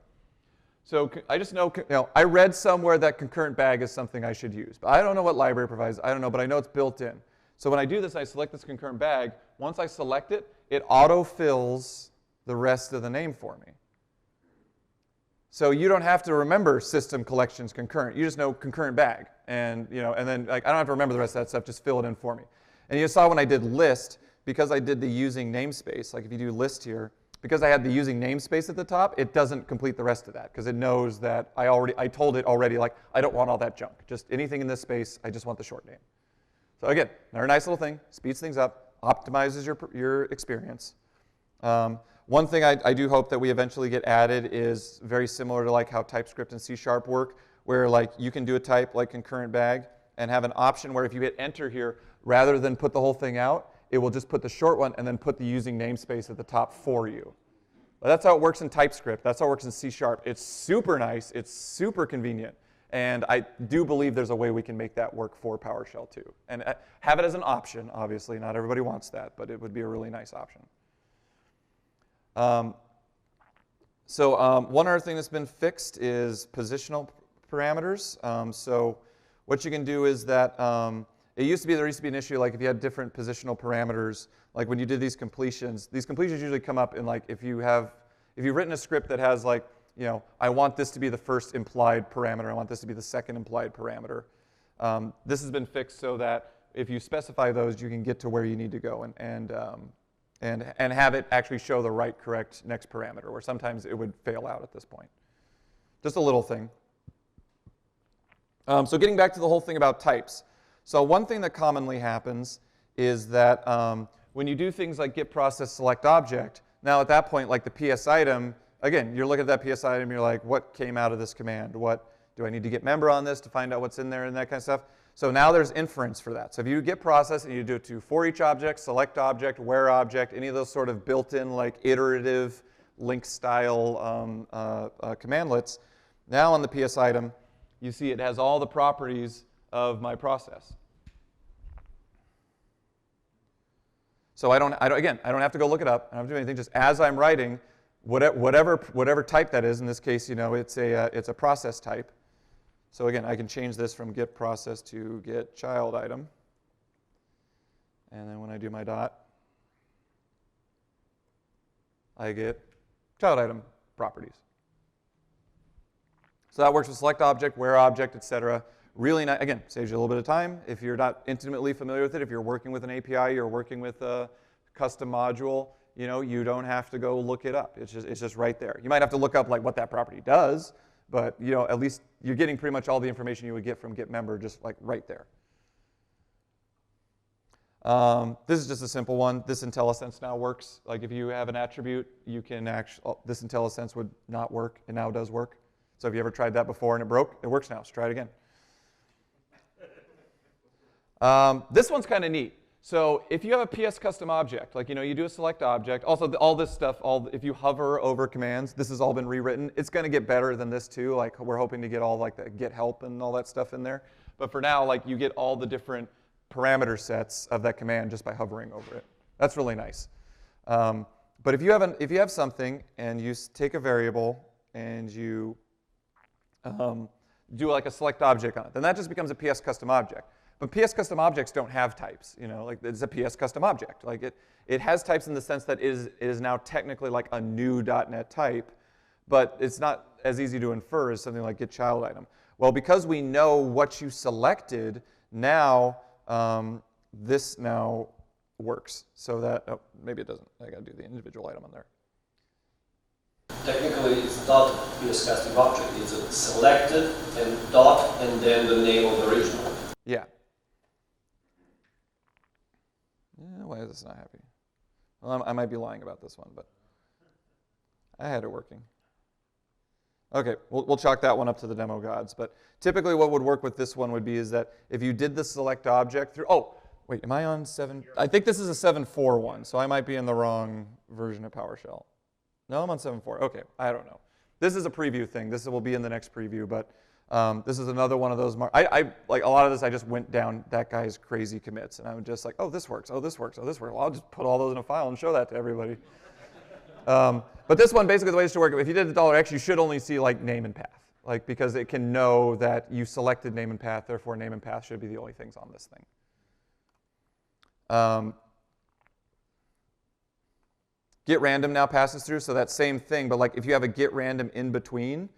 So I just know, I read somewhere that concurrent bag is something I should use. But I don't know what library provides, I don't know, but I know it's built in. So when I do this, I select this concurrent bag. Once I select it, it auto-fills the rest of the name for me. So you don't have to remember system collections concurrent. You just know concurrent bag. And, and then like, I don't have to remember the rest of that stuff, just fill it in for me. And you saw when I did list, because I did the using namespace, like if you do list here, because I had the using namespace at the top, it doesn't complete the rest of that because it knows that I told it already, like, I don't want all that junk. Just anything in this space, I just want the short name. So again, another nice little thing, speeds things up, optimizes your experience. One thing I do hope that we eventually get added is very similar to like how TypeScript and C# work, where like you can do a type like concurrent bag and have an option where if you hit enter here, rather than put the whole thing out, it will just put the short one and then put the using namespace at the top for you. But that's how it works in TypeScript. That's how it works in C#. It's super nice. It's super convenient. And I do believe there's a way we can make that work for PowerShell too. And have it as an option, obviously. Not everybody wants that, but it would be a really nice option. One other thing that's been fixed is positional parameters. So what you can do is that there used to be an issue like if you had different positional parameters, like when you did these completions usually come up in like if you've written a script that has like, I want this to be the first implied parameter, I want this to be the second implied parameter. This has been fixed so that if you specify those, you can get to where you need to go and have it actually show the right correct next parameter, where sometimes it would fail out at this point. Just a little thing. So getting back to the whole thing about types. So one thing that commonly happens is that when you do things like get process select object, now at that point, like the PS item, again, you're looking at that PS item, you're like, what came out of this command? What do I need to get member on this to find out what's in there and that kind of stuff? So now there's inference for that. So if you get process and you do it to for each object, select object, where object, any of those sort of built-in like iterative link style commandlets, now on the PS item, you see it has all the properties of my process. So I don't have to go look it up. I don't have to do anything. Just as I'm writing, whatever type that is. In this case, it's a process type. So again, I can change this from get process to get child item. And then when I do my dot, I get child item properties. So that works with select object, where object, etc. Really nice. Again, saves you a little bit of time. If you're not intimately familiar with it, if you're working with an API, you're working with a custom module, you don't have to go look it up. It's just right there. You might have to look up like what that property does, but at least you're getting pretty much all the information you would get from get member just like right there. This is just a simple one. This IntelliSense now works. Like if you have an attribute, you can actually, this IntelliSense would not work. It now does work. So if you ever tried that before and it broke, it works now. So try it again. This one's kind of neat. So if you have a PS custom object, like you do a select object, also all this stuff, if you hover over commands, this has all been rewritten. It's going to get better than this too. Like we're hoping to get all like the get help and all that stuff in there. But for now, like you get all the different parameter sets of that command just by hovering over it. That's really nice. But if you have something and you take a variable and you do like a select object on it, then that just becomes a PS custom object. But PS custom objects don't have types, like it's a PS custom object. Like it has types in the sense that it is now technically like a new .NET type, but it's not as easy to infer as something like get child item. Well, because we know what you selected, now this now works. So that, oh, maybe it doesn't. I gotta do the individual item on there. Technically, it's not PS custom object. It's a selected and dot and then the name of the original. Yeah. Why is this not happy? Well, I might be lying about this one, but I had it working. Okay, we'll chalk that one up to the demo gods. But typically what would work with this one would be is that if you did the select object through, oh, wait, am I on 7? I think this is a 7.4 one, so I might be in the wrong version of PowerShell. No, I'm on 7.4. Okay, I don't know. This is a preview thing. This will be in the next preview, but this is another one of those. I like a lot of this. I just went down that guy's crazy commits, and I'm just like, oh, this works. Oh, this works. Oh, this works. Well, I'll just put all those in a file and show that to everybody. But this one, basically, the way it's to work, if you did the $X, you should only see like name and path, like because it can know that you selected name and path. Therefore, name and path should be the only things on this thing. Get random now passes through, so that same thing, but like if you have a get random in between,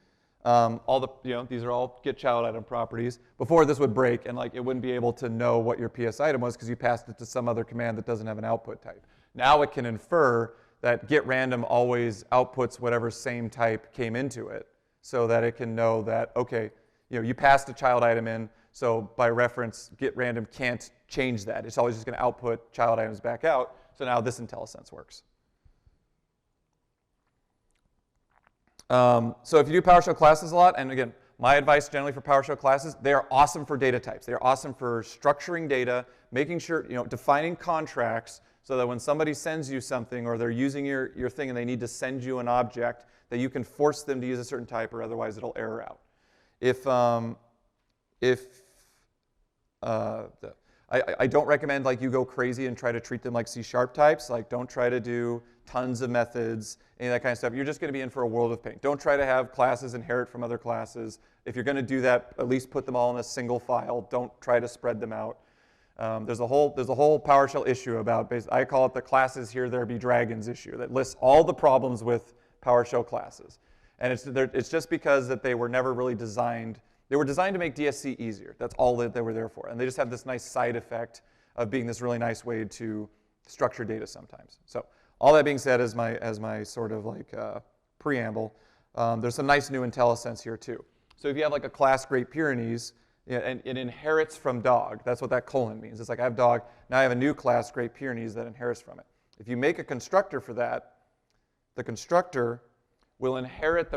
all the these are all get child item properties. Before this would break and like it wouldn't be able to know what your PS item was because you passed it to some other command that doesn't have an output type. Now it can infer that get random always outputs whatever same type came into it, so that it can know that okay, you passed a child item in, so by reference get random can't change that. It's always just going to output child items back out. So now this IntelliSense works. So if you do PowerShell classes a lot, and again, my advice generally for PowerShell classes, they are awesome for data types. They are awesome for structuring data, making sure, defining contracts so that when somebody sends you something or they're using your thing and they need to send you an object, that you can force them to use a certain type or otherwise it'll error out. I don't recommend like you go crazy and try to treat them like C# types. Like don't try to do tons of methods, any of that kind of stuff. You're just going to be in for a world of pain. Don't try to have classes inherit from other classes. If you're going to do that, at least put them all in a single file. Don't try to spread them out. There's a whole PowerShell issue about, I call it the classes here there be dragons issue, that lists all the problems with PowerShell classes. And it's just because that they were never really designed. They were designed to make DSC easier. That's all that they were there for. And they just have this nice side effect of being this really nice way to structure data sometimes. So all that being said, as my sort of like preamble, there's some nice new IntelliSense here too. So if you have like a class Great Pyrenees, and it inherits from dog. That's what that colon means. It's like I have dog, now I have a new class Great Pyrenees that inherits from it. If you make a constructor for that, the constructor will inherit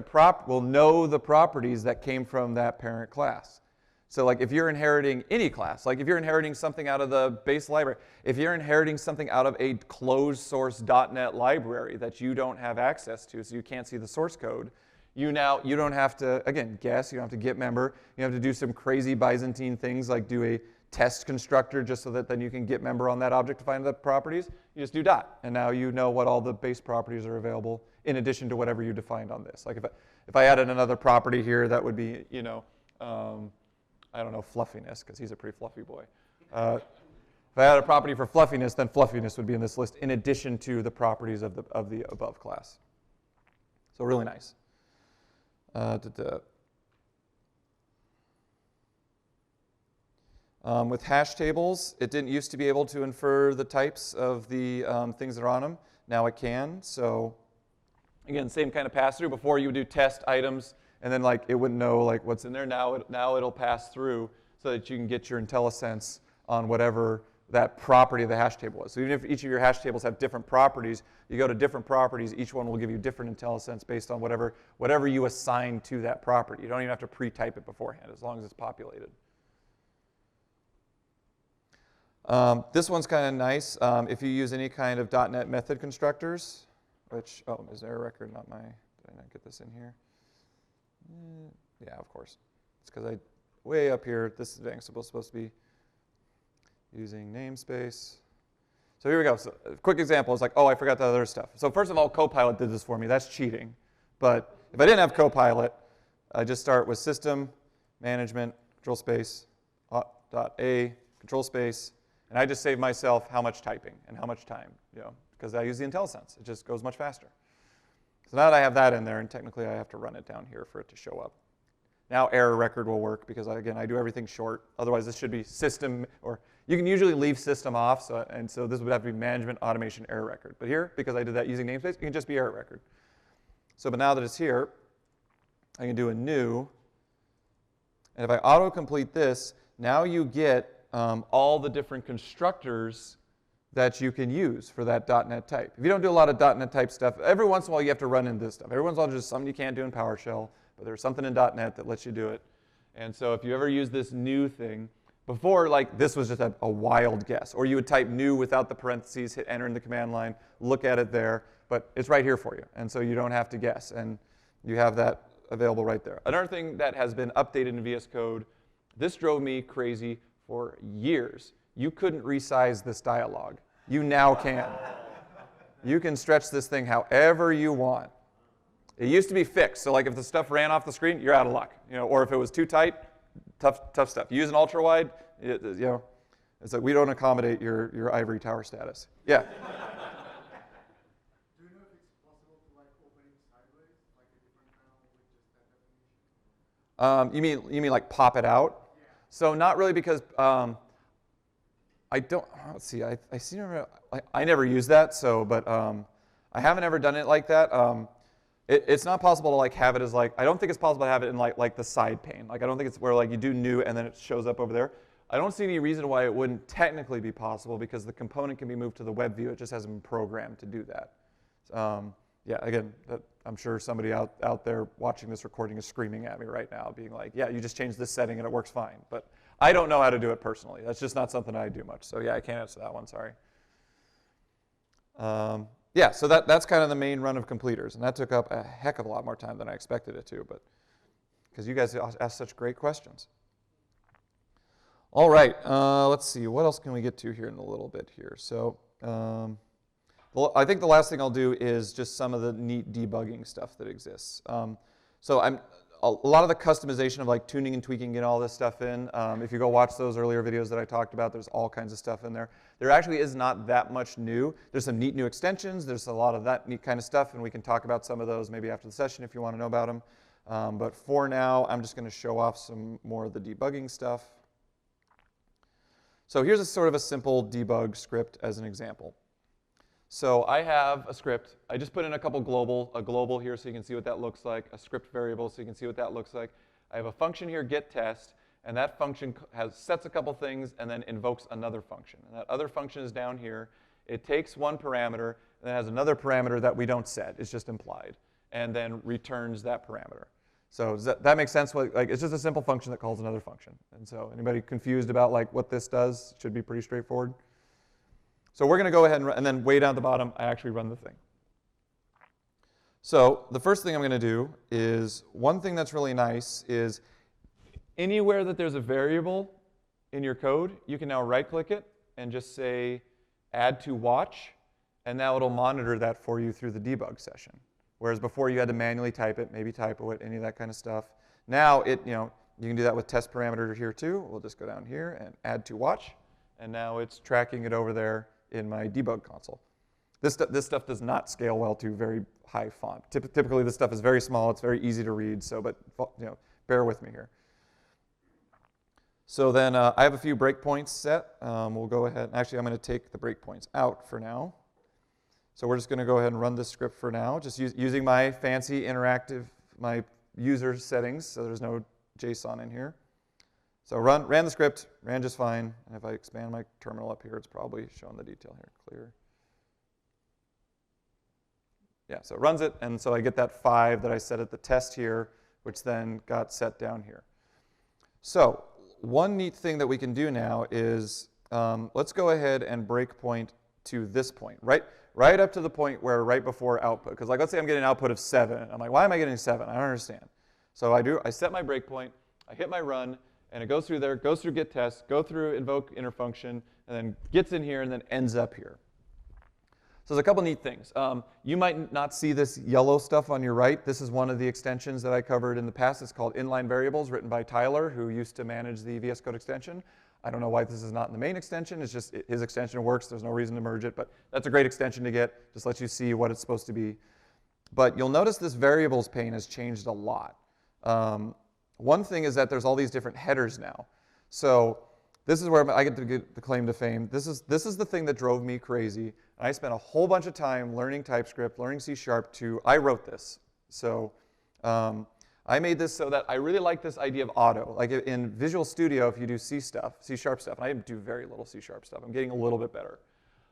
will know the properties that came from that parent class. So like if you're inheriting any class, like if you're inheriting something out of the base library, if you're inheriting something out of a closed source .NET library that you don't have access to, so you can't see the source code, you don't have to, again, guess, you don't have to get member, you have to do some crazy Byzantine things like do a test constructor just so that then you can get member on that object to find the properties. You just do dot, and now you know what all the base properties are available in addition to whatever you defined on this. Like if I added another property here, that would be, I don't know, fluffiness, because he's a pretty fluffy boy. If I had a property for fluffiness, then fluffiness would be in this list in addition to the properties of the above class. So really nice. With hash tables, it didn't used to be able to infer the types of the things that are on them. Now it can. So again, same kind of pass through. Before you would do test items, and then like it wouldn't know like what's in there. Now it'll pass through so that you can get your IntelliSense on whatever that property of the hash table was. So even if each of your hash tables have different properties, you go to different properties, each one will give you different IntelliSense based on whatever you assign to that property. You don't even have to pre-type it beforehand as long as it's populated. This one's kind of nice. If you use any kind of .NET method constructors, which, is there a record? Did I not get this in here? Yeah, of course. It's because way up here, this is supposed to be using namespace. So here we go. So a quick example is like, I forgot the other stuff. So first of all, Copilot did this for me. That's cheating. But if I didn't have Copilot, I just start with system, management, control space, .a, control space, and I just save myself how much typing and how much time, because I use the IntelliSense. It just goes much faster. So now that I have that in there, and technically I have to run it down here for it to show up. Now error record will work because, again, I do everything short. Otherwise, this should be system, or you can usually leave system off, so this would have to be management automation error record. But here, because I did that using namespace, it can just be error record. So, but now that it's here, I can do a new, and if I autocomplete this, now you get all the different constructors that you can use for that .NET type. If you don't do a lot of .NET type stuff, every once in a while you have to run into this stuff. Every once in a while there's something you can't do in PowerShell, but there's something in .NET that lets you do it. And so if you ever use this new thing, before, like, this was just a wild guess. Or you would type new without the parentheses, hit enter in the command line, look at it there, but it's right here for you. And so you don't have to guess. And You have that available right there. Another thing that has been updated in VS Code, this drove me crazy for years. You couldn't resize this dialog. You now can. You can stretch this thing however you want. It used to be fixed, so like if the stuff ran off the screen, you're out of luck. Or if it was too tight, tough stuff. You use an ultra wide, it's like we don't accommodate your ivory tower status. Yeah. Do you know if it's possible to like open it sideways, like a different panel with just that definition? You mean like pop it out? Yeah. So not really because I don't. Let's see. I see. I never use that. So, but I haven't ever done it like that. It's not possible to like have it as like. I don't think it's possible to have it in like the side pane. Like I don't think it's where like you do new and then it shows up over there. I don't see any reason why it wouldn't technically be possible because the component can be moved to the web view. It just hasn't been programmed to do that. Yeah, again, I'm sure somebody out there watching this recording is screaming at me right now, being like, yeah, you just changed this setting and it works fine. But I don't know how to do it personally. That's just not something I do much. So yeah, I can't answer that one, sorry. Yeah, so that's kind of the main run of completers. And that took up a heck of a lot more time than I expected it to, but because you guys asked such great questions. All right, let's see. What else can we get to here in a little bit here? So well, I think the last thing I'll do is just some of the neat debugging stuff that exists. So a lot of the customization of like tuning and tweaking, getting all this stuff in. If you go watch those earlier videos that I talked about, there's all kinds of stuff in there. There actually is not that much new. There's some neat new extensions. There's a lot of that neat kind of stuff, and we can talk about some of those maybe after the session if you want to know about them. But for now, I'm just going to show off some more of the debugging stuff. So here's a sort of a simple debug script as an example. So I have a script. I just put in a global here so you can see what that looks like, a script variable so you can see what that looks like. I have a function here, getTest, and that function sets a couple things and then invokes another function. And that other function is down here. It takes one parameter and then has another parameter that we don't set. It's just implied, and then returns that parameter. So does that make sense? Like it's just a simple function that calls another function. And so anybody confused about like what this does? It should be pretty straightforward. So we're going to go ahead and then way down at the bottom, I actually run the thing. So the first thing I'm going to do is, one thing that's really nice is anywhere that there's a variable in your code, you can now right-click it and just say add to watch, and now it'll monitor that for you through the debug session. Whereas before you had to manually type it, maybe typo it, any of that kind of stuff. Now you can do that with test parameter here too. We'll just go down here and add to watch, and now it's tracking it over there in my debug console. This stuff does not scale well to very high font. Typically, this stuff is very small. It's very easy to read. So, but bear with me here. So then I have a few breakpoints set. We'll go ahead. Actually, I'm going to take the breakpoints out for now. So we're just going to go ahead and run this script for now, just using my fancy interactive, my user settings. So there's no JSON in here. So ran the script, ran just fine. And if I expand my terminal up here, it's probably showing the detail here, clear. Yeah, so it runs it, and so I get that 5 that I set at the test here, which then got set down here. So one neat thing that we can do now is let's go ahead and breakpoint to this point, right up to the point where right before output. Because like let's say I'm getting an output of 7. I'm like, why am I getting 7? I don't understand. So I set my breakpoint, I hit my run, and it goes through there, goes through getTest, go through invoke inner function, and then gets in here and then ends up here. So there's a couple neat things. You might not see this yellow stuff on your right. This is one of the extensions that I covered in the past. It's called inline variables, written by Tyler, who used to manage the VS Code extension. I don't know why this is not in the main extension. It's just his extension works. There's no reason to merge it, but that's a great extension to get. Just lets you see what it's supposed to be. But you'll notice this variables pane has changed a lot. One thing is that there's all these different headers now. So this is where I get the claim to fame. This is the thing that drove me crazy. I spent a whole bunch of time learning TypeScript, learning C#. I wrote this. So I made this so that I really like this idea of auto. Like in Visual Studio, if you do C stuff, C# stuff, and I do very little C# stuff. I'm getting a little bit better.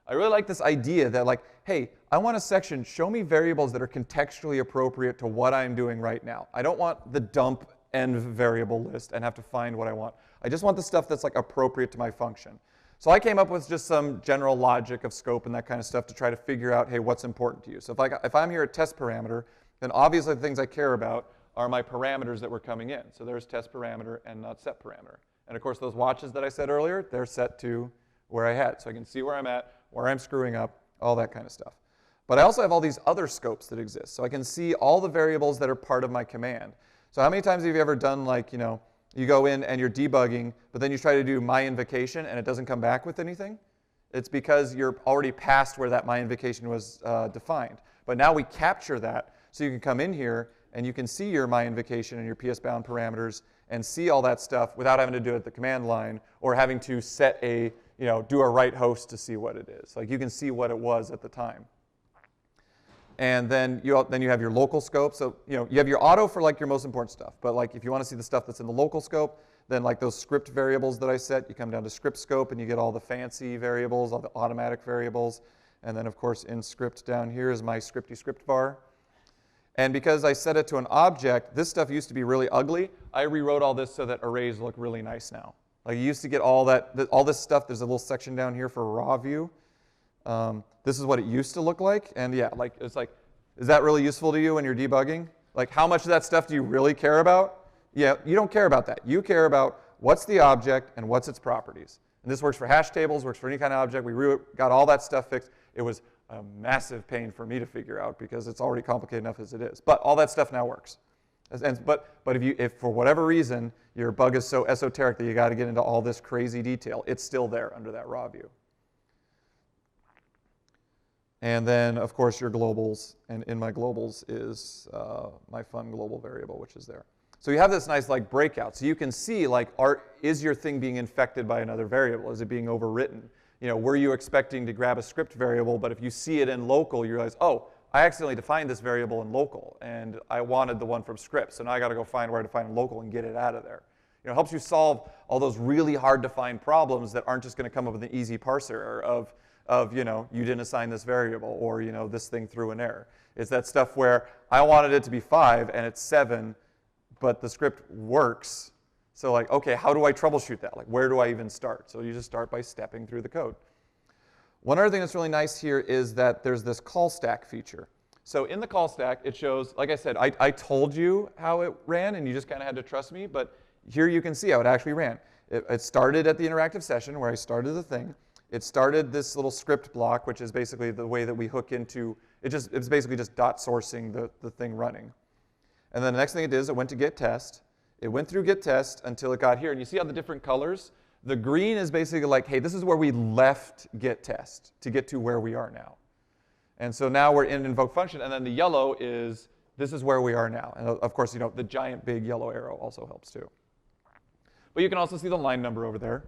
I really like this idea that like, hey, I want a section, show me variables that are contextually appropriate to what I'm doing right now. I don't want the dump end variable list and have to find what I want. I just want the stuff that's like appropriate to my function. So I came up with just some general logic of scope and that kind of stuff to try to figure out, hey, what's important to you. So if I'm here at test parameter, then obviously the things I care about are my parameters that were coming in. So there's test parameter and not set parameter. And of course, those watches that I said earlier, they're set to where I had. So I can see where I'm at, where I'm screwing up, all that kind of stuff. But I also have all these other scopes that exist. So I can see all the variables that are part of my command. So how many times have you ever done, like, you go in and you're debugging, but then you try to do my invocation and it doesn't come back with anything? It's because you're already past where that my invocation was defined. But now we capture that, so you can come in here and you can see your my invocation and your PS bound parameters and see all that stuff without having to do it at the command line or having to set a, do a write host to see what it is. Like, you can see what it was at the time. And then you have your local scope. So you have your auto for like your most important stuff. But like if you want to see the stuff that's in the local scope, then like those script variables that I set, you come down to script scope and you get all the fancy variables, all the automatic variables. And then of course in script down here is my scripty script var. And because I set it to an object, this stuff used to be really ugly. I rewrote all this so that arrays look really nice now. Like you used to get all this stuff. There's a little section down here for raw view. This is what it used to look like, and yeah, like it's like, is that really useful to you when you're debugging? Like, how much of that stuff do you really care about? Yeah, you don't care about that. You care about what's the object and what's its properties. And this works for hash tables, works for any kind of object. We got all that stuff fixed. It was a massive pain for me to figure out because it's already complicated enough as it is. But all that stuff now works. But if for whatever reason your bug is so esoteric that you got to get into all this crazy detail, it's still there under that raw view. And then, of course, your globals. And in my globals is my fun global variable, which is there. So you have this nice like breakout. So you can see, like, is your thing being infected by another variable? Is it being overwritten? Were you expecting to grab a script variable, but if you see it in local, you realize, oh, I accidentally defined this variable in local, and I wanted the one from script. So now I got to go find where to find local and get it out of there. It helps you solve all those really hard to find problems that aren't just going to come up with an easy parse error of you didn't assign this variable, or this thing threw an error. It's that stuff where I wanted it to be 5 and it's 7, but the script works. So like, okay, how do I troubleshoot that? Like, where do I even start? So you just start by stepping through the code. One other thing that's really nice here is that there's this call stack feature. So in the call stack, it shows, like I said, I told you how it ran, and you just kind of had to trust me, but here you can see how it actually ran. It started at the interactive session where I started the thing. It started this little script block, which is basically the way that we hook into, it's basically just dot sourcing the thing running. And then the next thing it did is it went to get test. It went through get test until it got here. And you see how the different colors? The green is basically like, hey, this is where we left get test to get to where we are now. And so now we're in invoke function. And then the yellow is, this is where we are now. And of course, the giant big yellow arrow also helps too. But you can also see the line number over there.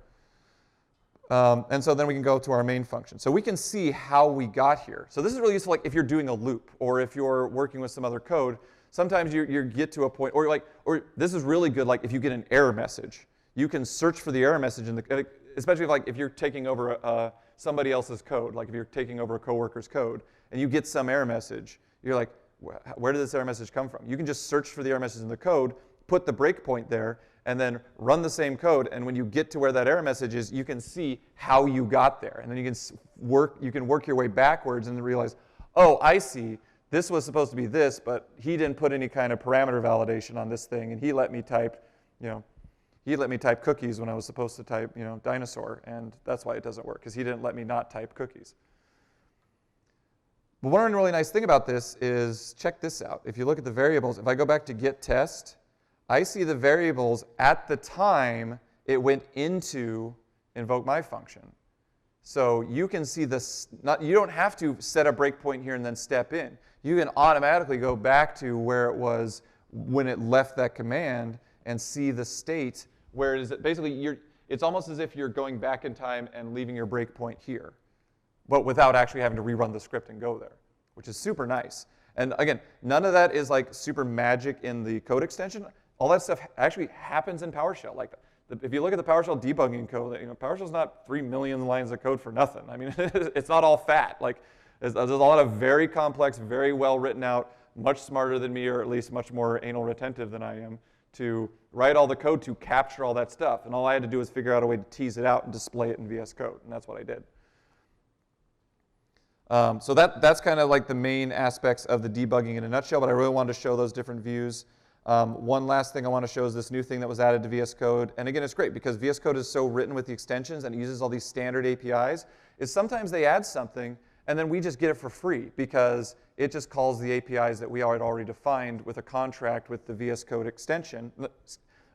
And so then we can go to our main function. So we can see how we got here. So this is really useful, like if you're doing a loop or if you're working with some other code. Sometimes you get to a point, or this is really good, like if you get an error message, you can search for the error message especially if you're taking over somebody else's code, like if you're taking over a coworker's code, and you get some error message, you're like, where did this error message come from? You can just search for the error message in the code, put the breakpoint there, and then run the same code. And when you get to where that error message is, you can see how you got there. And then you can work your way backwards and realize, oh, I see. This was supposed to be this, but he didn't put any kind of parameter validation on this thing, and he let me type, cookies when I was supposed to type, dinosaur, and that's why it doesn't work, because he didn't let me not type cookies. But one really nice thing about this is, check this out. If you look at the variables, if I go back to get test, I see the variables at the time it went into invoke my function. So you can see this, you don't have to set a breakpoint here and then step in. You can automatically go back to where it was when it left that command and see the state where it is. Basically, it's almost as if you're going back in time and leaving your breakpoint here, but without actually having to rerun the script and go there, which is super nice. And again, none of that is like super magic in the code extension. All that stuff actually happens in PowerShell. Like if you look at the PowerShell debugging code, PowerShell's not 3 million lines of code for nothing. I mean, it's not all fat. Like there's a lot of very complex, very well written out, much smarter than me, or at least much more anal retentive than I am, to write all the code to capture all that stuff. And all I had to do was figure out a way to tease it out and display it in VS Code, and that's what I did. So that's kind of like the main aspects of the debugging in a nutshell, but I really wanted to show those different views. One last thing I want to show is this new thing that was added to VS Code. And again, it's great because VS Code is so written with the extensions and it uses all these standard APIs, is sometimes they add something and then we just get it for free because it just calls the APIs that we had already defined with a contract with the VS Code extension,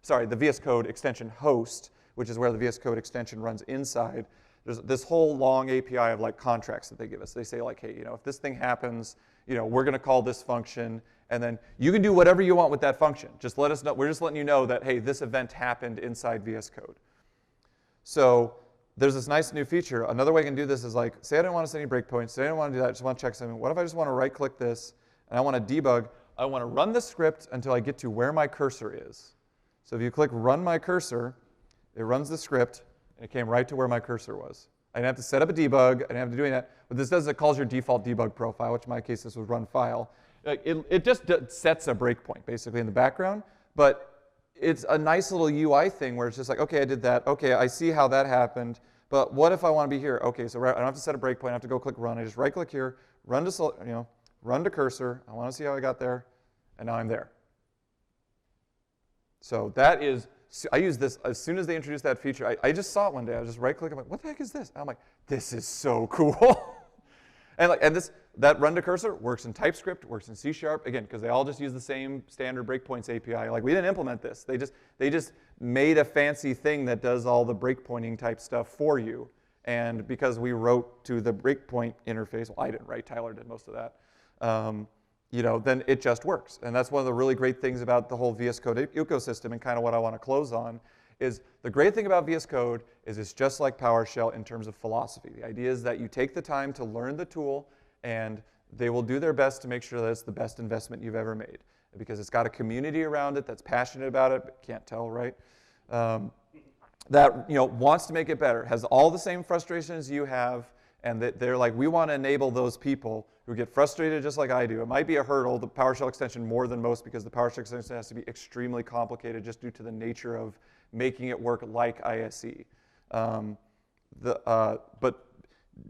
sorry, the VS Code extension host, which is where the VS Code extension runs inside. There's this whole long API of like contracts that they give us. They say like, hey, if this thing happens, we're going to call this function, and then you can do whatever you want with that function. Just let us know. We're just letting you know that, hey, this event happened inside VS Code. So there's this nice new feature. Another way I can do this is like, say I didn't want to set any breakpoints. Say I didn't want to do that. I just want to check something. What if I just want to right-click this, and I want to debug? I want to run the script until I get to where my cursor is. So if you click Run My Cursor, it runs the script, and it came right to where my cursor was. I didn't have to set up a debug. I didn't have to do any of that. What this does is it calls your default debug profile, which in my case this was run file. It just sets a breakpoint basically in the background, but it's a nice little UI thing where it's just like, okay, I did that. Okay, I see how that happened, but what if I want to be here? Okay, so I don't have to set a breakpoint. I don't have to go click run. I just right-click here, run to cursor. I want to see how I got there, and now I'm there. So that is, I use this as soon as they introduced that feature. I just saw it one day. I was just right-click. I'm like, what the heck is this? And I'm like, this is so cool. That run to cursor works in TypeScript, works in C#, again, because they all just use the same standard breakpoints API. Like we didn't implement this. They just made a fancy thing that does all the breakpointing type stuff for you. And because we wrote to the breakpoint interface, well, I didn't write, Tyler did most of that. Then it just works. And that's one of the really great things about the whole VS Code ecosystem, and kind of what I want to close on is the great thing about VS Code is it's just like PowerShell in terms of philosophy. The idea is that you take the time to learn the tool, and they will do their best to make sure that it's the best investment you've ever made, because it's got a community around it that's passionate about it, but can't tell, right? That wants to make it better, has all the same frustrations you have, and that they're like, we want to enable those people who get frustrated just like I do. It might be a hurdle, the PowerShell extension more than most, because the PowerShell extension has to be extremely complicated just due to the nature of making it work like ISE. But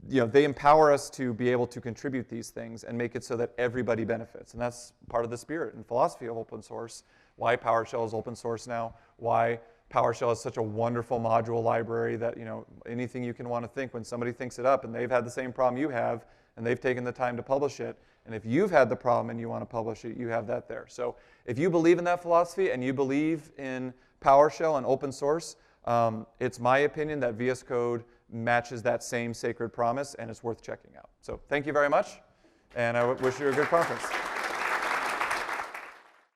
they empower us to be able to contribute these things and make it so that everybody benefits. And that's part of the spirit and philosophy of open source, why PowerShell is open source now, why PowerShell is such a wonderful module library that anything you can want to think, when somebody thinks it up and they've had the same problem you have and they've taken the time to publish it, and if you've had the problem and you want to publish it, you have that there. So if you believe in that philosophy and you believe in PowerShell and open source, it's my opinion that VS Code matches that same sacred promise, and it's worth checking out. So thank you very much, and I wish you a good conference.